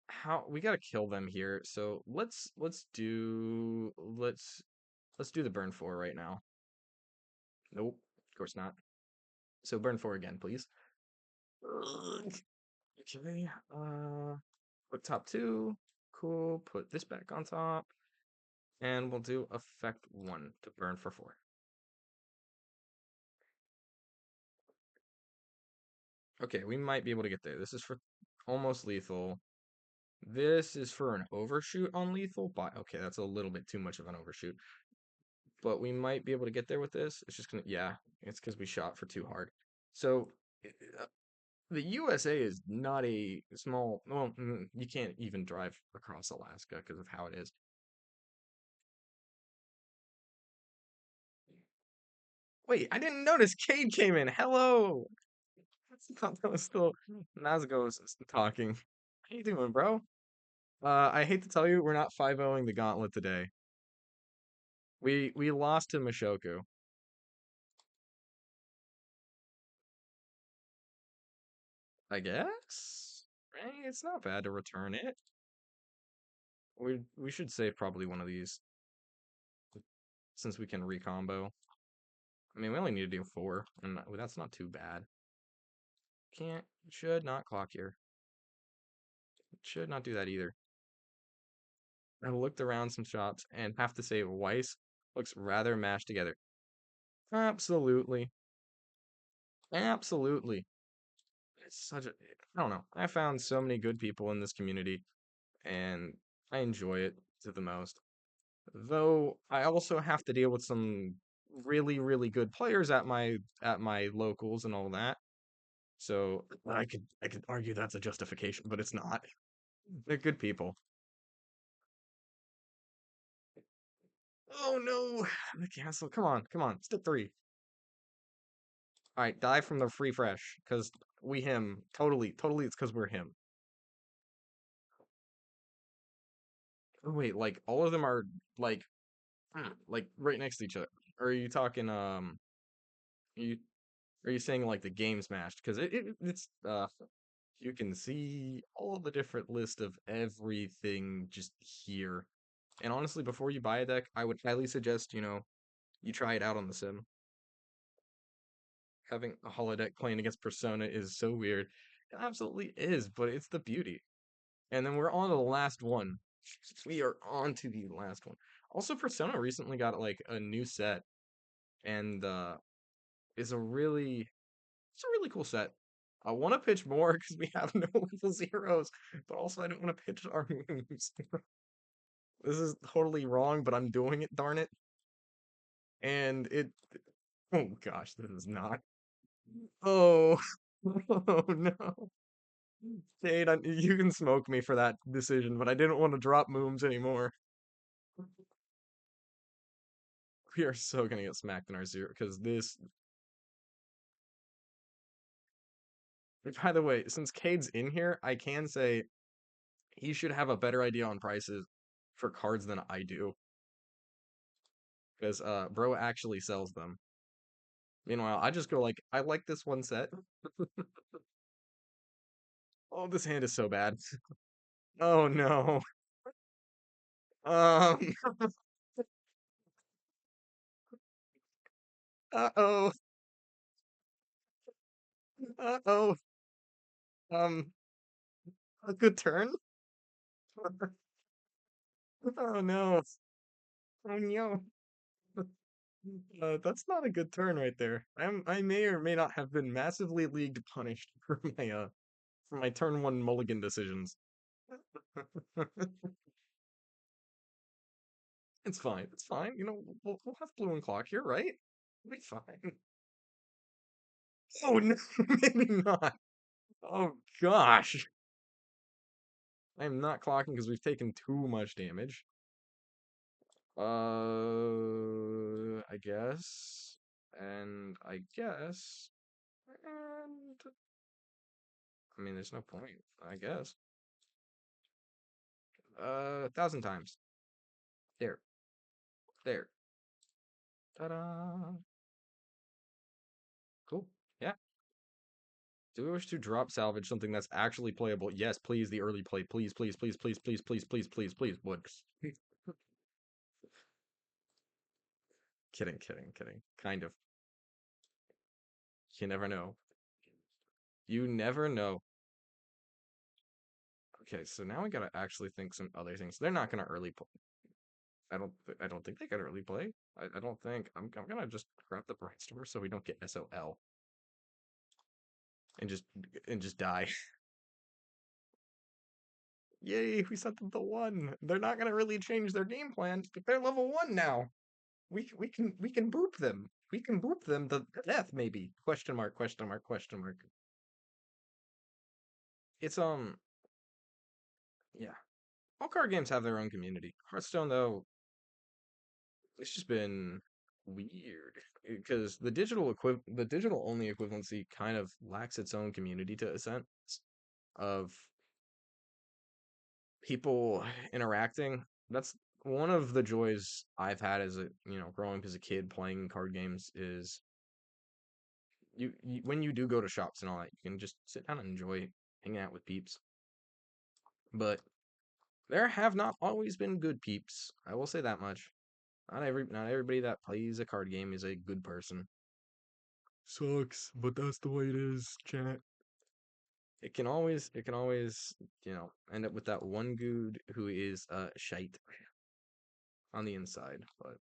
How we gotta kill them here. So let's do the burn four right now. Nope, of course not. So burn four again, please. Ugh. Okay. Put top two. Cool. Put this back on top. And we'll do effect one to burn for four. Okay, we might be able to get there. This is for almost lethal. This is for an overshoot on lethal, but okay, that's a little bit too much of an overshoot. But we might be able to get there with this. It's just gonna, yeah, it's because we shot for too hard. So uh, the USA is not a small, well, you can't even drive across Alaska because of how it is. Wait, I didn't notice Cade came in. Hello. I thought that was still Nazgo was talking. How you doing, bro? I hate to tell you, we're not 5-0ing the gauntlet today. We lost to Mashoku. I guess. Right? It's not bad to return it. We should save probably one of these since we can recombo. I mean, we only need to do four, and that's not too bad. Should not clock here. Should not do that either. I looked around some shops and have to say Weiss looks rather mashed together. Absolutely. Absolutely. It's such a, I don't know. I found so many good people in this community and I enjoy it to the most. Though I also have to deal with some really, really good players at my locals and all that. So I could argue that's a justification, but it's not. They're good people. Oh no, the castle. Come on, come on. Step three. All right, die from the free fresh because we him totally, totally. It's because we're him. Oh, wait, like all of them are like like right next to each other. Or are you talking you are you saying like the game smashed? Because it's you can see all the different list of everything just here. And honestly, before you buy a deck, I would highly suggest, you try it out on the sim. Having a holodeck playing against Persona is so weird. It absolutely is, but it's the beauty. And then we're on to the last one. We are on to the last one. Also, Persona recently got like a new set, and is a really it's a really cool set. I want to pitch more because we have no level zeros, but also I don't want to pitch our moves. This is totally wrong, but I'm doing it, darn it. And oh gosh, this is not. Oh, oh no. Jade, you can smoke me for that decision, but I didn't want to drop mooms anymore. We are so gonna get smacked in our zero because this. By the way, since Cade's in here, I can say he should have a better idea on prices for cards than I do, because bro actually sells them. Meanwhile, I just go like, I like this one set. Oh, this hand is so bad. Oh no. Um. Uh-oh. Uh-oh. Um. A good turn. Oh no. Oh no. That's not a good turn right there. I may or may not have been massively league punished for my turn one mulligan decisions. It's fine. It's fine. We'll have blue and clock here, right? We'll be fine. Oh no, maybe not. Oh gosh. I am not clocking because we've taken too much damage. I guess. And I guess. And I mean, there's no point. I guess. 1,000 times. There. There. Ta-da. Cool. Yeah. Do we wish to drop salvage something that's actually playable? Yes, please, the early play. Please, please, please, please, please, please, please, please, please, would. Kidding, kidding, kidding. Kind of. You never know. You never know. Okay, so now we gotta actually think some other things. They're not gonna early play. I don't think they got early play. I don't think. I'm gonna just grab the brainstorm so we don't get SOL and just die. Yay, we sent them the one. They're not gonna really change their game plan. They're level one now. We can boop them. We can boop them to death, maybe. Question mark, question mark, question mark. It's yeah. All card games have their own community. Hearthstone, though, it's just been weird because the digital only equivalency kind of lacks its own community to a sense of people interacting. That's one of the joys I've had as growing up as a kid playing card games is you when you do go to shops and all that, you can just sit down and enjoy hanging out with peeps. But there have not always been good peeps. I will say that much. Not everybody that plays a card game is a good person. Sucks, but that's the way it is, chat. It can always, end up with that one dude who is shite on the inside. But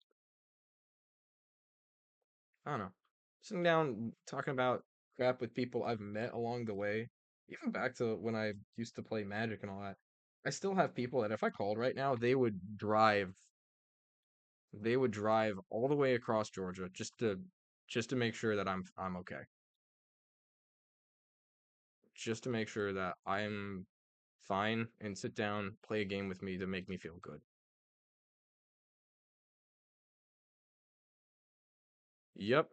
I don't know. Sitting down talking about crap with people I've met along the way, even back to when I used to play Magic and all that. I still have people that if I called right now, they would drive all the way across Georgia just to make sure that I'm okay. Just to make sure that I'm fine and sit down, play a game with me to make me feel good. Yep,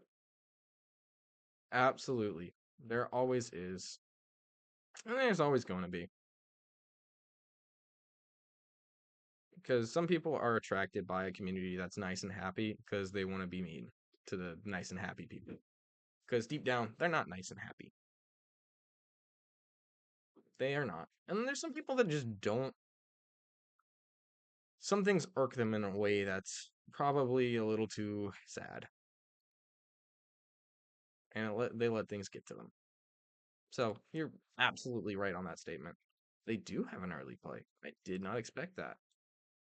absolutely. There always is. And there's always going to be. Because some people are attracted by a community that's nice and happy because they want to be mean to the nice and happy people. Because deep down, they're not nice and happy. They are not. And there's some people that just don't some things irk them in a way that's probably a little too sad, and they let things get to them. So you're absolutely right on that statement. They do have an early play. I did not expect that.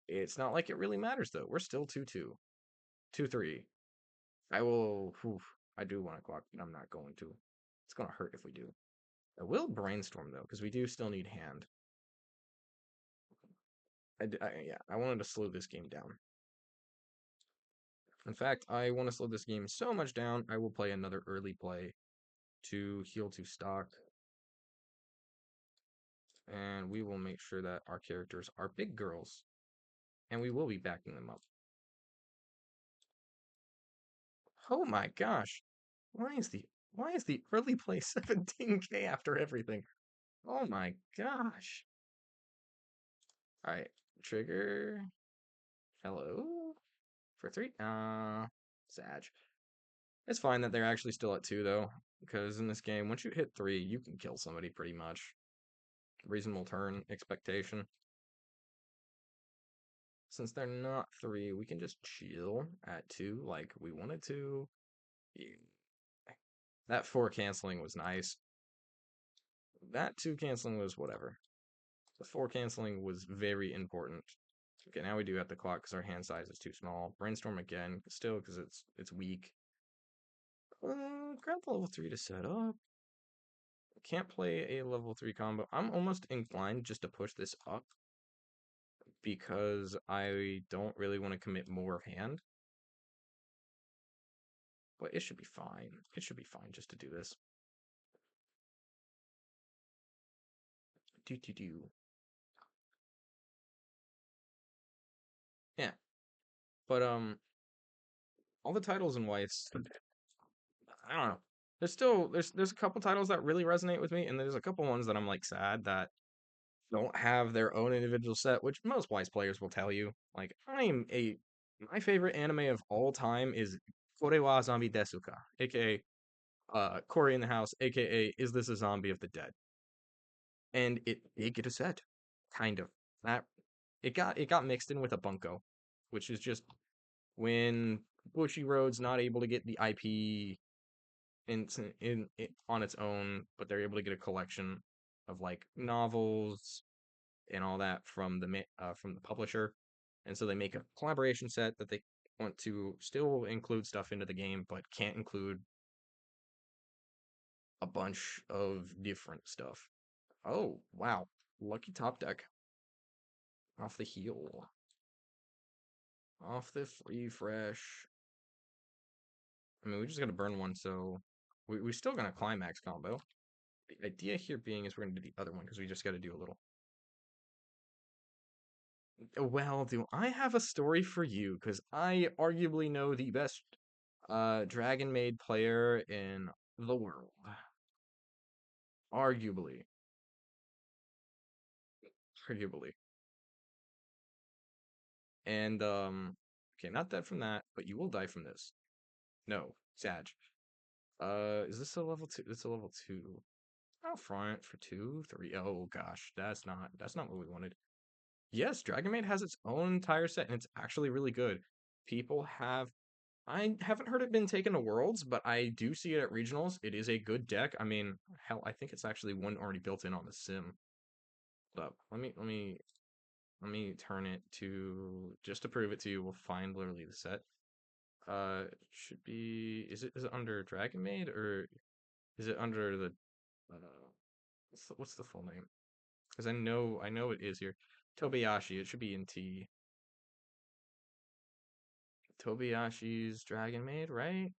It's not like it really matters though. We're still 2-2, 2-3. I will. Whew, I do want to clock, but I'm not going to. It's gonna hurt if we do. I will brainstorm though, because we do still need hand. Yeah, I wanted to slow this game down. In fact, I want to slow this game so much down, I will play another early play to heal to stock. And we will make sure that our characters are big girls. And we will be backing them up. Oh my gosh. Why is the early play 17k after everything? Oh my gosh. Alright. Trigger. Hello? For 3? Sag. It's fine that they're actually still at 2 though. Because in this game, once you hit 3, you can kill somebody pretty much. Reasonable turn expectation. Since they're not 3, we can just chill at 2 like we wanted to. Yeah. That 4 canceling was nice. That 2 canceling was whatever. The 4 canceling was very important. Okay, now we do have the clock because our hand size is too small. Brainstorm again, still because it's weak. Grab the level 3 to set up. Can't play a level 3 combo. I'm almost inclined just to push this up because I don't really want to commit more hand. But it should be fine. It should be fine just to do this. Do. Yeah. But all the titles in whites, I don't know. There's a couple titles that really resonate with me, and there's a couple ones that I'm like sad that don't have their own individual set, which most Wise players will tell you. Like my favorite anime of all time is Kore wa Zombie Desuka, aka Cory in the House, aka Is This a Zombie of the Dead? And it did get a set, kind of. That it got mixed in with a bunko, which is just when Bushiroad's not able to get the IP in on its own, but they're able to get a collection of like novels and all that from the publisher, and so they make a collaboration set that they want to still include stuff into the game, but can't include a bunch of different stuff. Oh wow, lucky top deck off the heel, off the free fresh. I mean, we just gotta burn one, so we still gonna climax combo. The idea here being is we're gonna do the other one because we just gotta do a little. Well, do I have a story for you? Because I arguably know the best Dragon Maid player in the world. Arguably. Arguably. And okay, not dead from that, but you will die from this. No, Sag. Is this a level 2? It's a level 2. Out front for 2, 3. Oh gosh, that's not what we wanted. Yes, Dragon Maid has its own entire set, and it's actually really good. People have I haven't heard it been taken to Worlds, but I do see it at regionals. It is a good deck. I mean, hell, I think it's actually one already built in on the sim. But let me turn it to just to prove it to you. We'll find literally the set. It should be is it under Dragon Maid or is it under the what's the full name? Because I know it is here. Tobayashi. It should be in T. Tobayashi's Dragon Maid, right?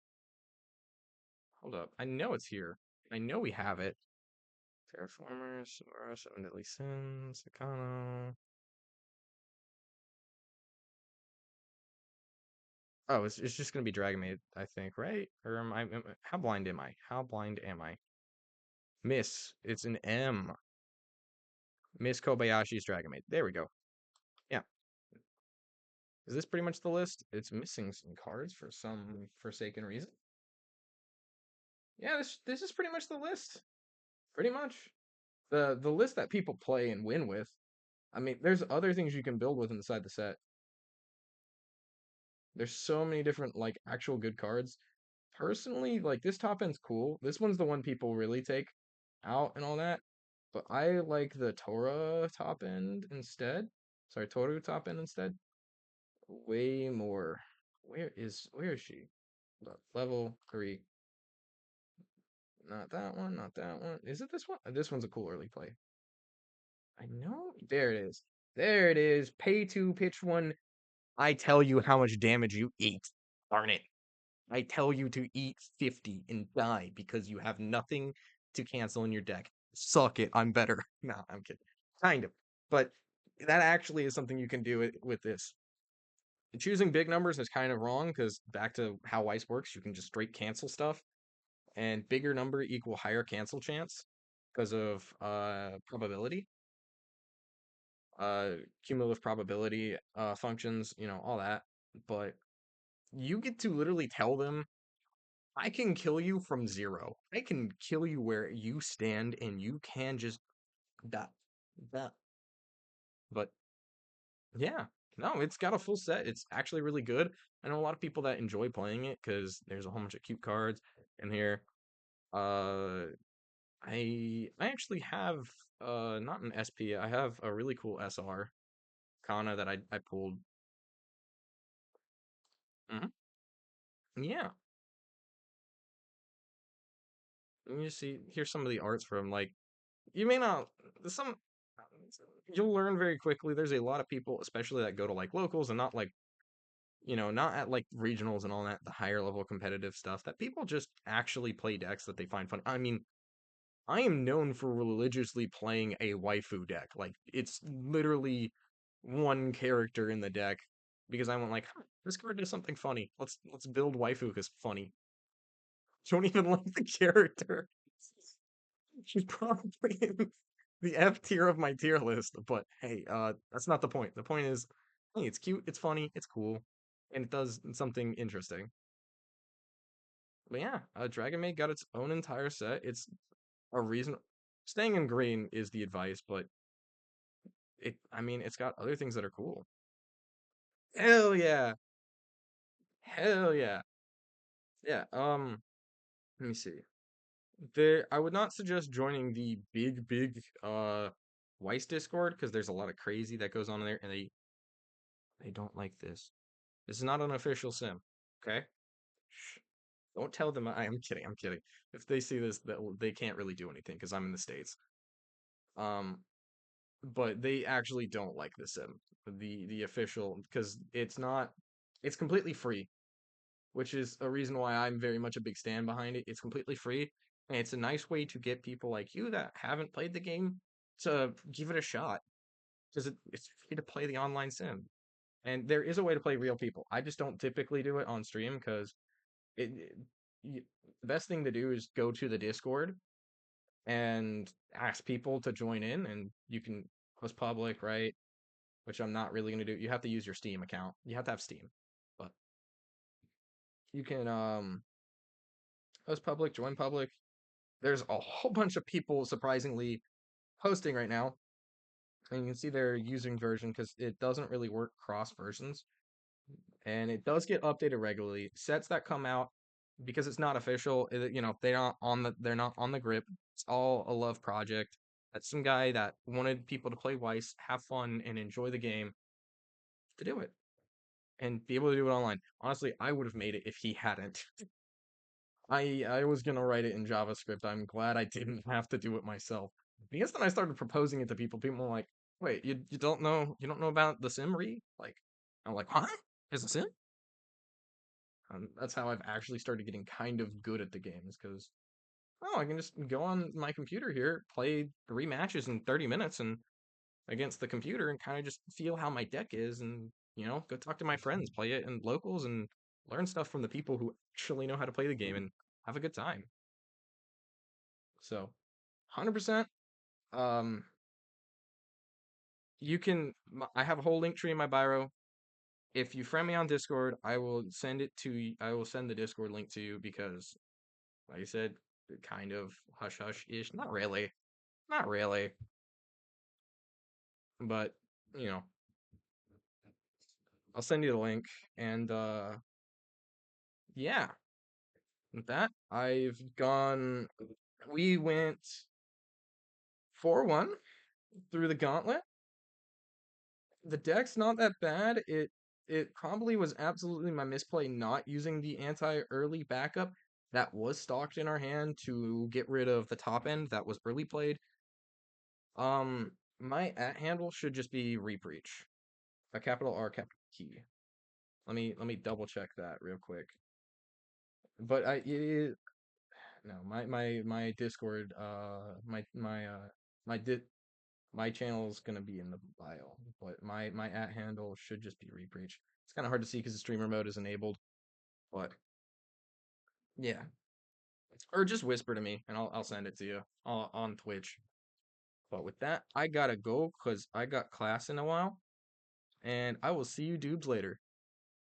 Hold up. I know it's here. I know we have it. Terraformers, Sonora, Seven Deadly Sins, Sakano. Oh, it's just gonna be Dragon Maid, I think, right? Or how blind am I? How blind am I? Miss, it's an M. Miss Kobayashi's Dragon Maid. There we go. Yeah. Is this pretty much the list? It's missing some cards for some forsaken reason. Yeah, this is pretty much the list. Pretty much. The list that people play and win with. I mean, there's other things you can build with inside the set. There's so many different like actual good cards. Personally, like this top end's cool. This one's the one people really take out and all that. But I like the Tora top end instead. Sorry, Toru top end instead. Way more. Where is she? Level 3. Not that one, not that one. Is it this one? This one's a cool early play. I know. There it is. There it is. Pay to pitch one. I tell you how much damage you eat. Darn it. I tell you to eat 50 and die because you have nothing to cancel in your deck. Suck it. I'm better. No, I'm kidding. Kind of. But that actually is something you can do with this. Choosing big numbers is kind of wrong because back to how Weiss works, you can just straight cancel stuff. And bigger number equal higher cancel chance because of probability, uh, cumulative probability functions, all that. But you get to literally tell them, I can kill you from 0. I can kill you where you stand, and you can just die. That. But yeah, no, it's got a full set. It's actually really good. I know a lot of people that enjoy playing it because there's a whole bunch of cute cards in here. Uh, I actually have not an SP. I have a really cool SR Kana that I pulled. Hmm. Yeah, you see, here's some of the arts from like you may not some you'll learn very quickly. There's a lot of people, especially that go to like locals and not like not at like regionals and all that, the higher level competitive stuff that people just actually play decks that they find fun. I mean, I am known for religiously playing a waifu deck. Like it's literally one character in the deck because I went like, huh, this card does something funny. Let's build waifu because funny. Don't even like the character. She's probably in the F tier of my tier list, but hey, that's not the point. The point is, hey, it's cute, it's funny, it's cool, and it does something interesting. But yeah, Dragon Maid got its own entire set. It's a reason. Staying in green is the advice, but I mean, it's got other things that are cool. Hell yeah. Hell yeah. Yeah, let me see. I would not suggest joining the big Weiss Discord because there's a lot of crazy that goes on in there and they don't like this. This is not an official sim, okay? Shh. Don't tell them I'm kidding, I'm kidding. If they see this, they can't really do anything because I'm in the States. Um, but they actually don't like the sim, the official, because it's completely free, which is a reason why I'm very much a big stand behind it. It's completely free, and it's a nice way to get people like you that haven't played the game to give it a shot because it's free to play the online sim. And there is a way to play real people. I just don't typically do it on stream because the best thing to do is go to the Discord and ask people to join in, and you can post public, right? Which I'm not really going to do. You have to use your Steam account. You have to have Steam, but you can post public, join public. There's a whole bunch of people surprisingly posting right now, and you can see they're using version because it doesn't really work cross versions, and it does get updated regularly. Sets that come out because it's not official, they're not on the grip. It's all a love project. That's some guy that wanted people to play Weiss, have fun, and enjoy the game to do it and be able to do it online. Honestly, I would have made it if he hadn't. I was gonna write it in JavaScript. I'm glad I didn't have to do it myself. Because then I started proposing it to people. People were like, "Wait, you don't know about the sim re?" Like, I'm like, "Huh? Is a sim?" That's how I've actually started getting kind of good at the games because I can just go on my computer here, play 3 matches in 30 minutes and against the computer, and kind of just feel how my deck is, and go talk to my friends, play it in locals, and learn stuff from the people who actually know how to play the game and have a good time. So, 100%. Um, I have a whole link tree in my bio. If you friend me on Discord, I will send it to you. I will send the Discord link to you because, like I said, kind of hush hush ish. Not really. Not really. But you know, I'll send you the link, and yeah, with that, we went 4-1 through the gauntlet. The deck's not that bad. It probably was absolutely my misplay not using the anti-early backup that was stocked in our hand to get rid of the top end that was early played. My at handle should just be Repreach, a capital R capital T. Let me double check that real quick. But no, my Discord, my my channel is gonna be in the bio, but my at handle should just be Repreach. It's kind of hard to see because the streamer mode is enabled, but yeah. Or just whisper to me and I'll send it to you on Twitch. But with that, I gotta go because I got class in a while, and I will see you dudes later.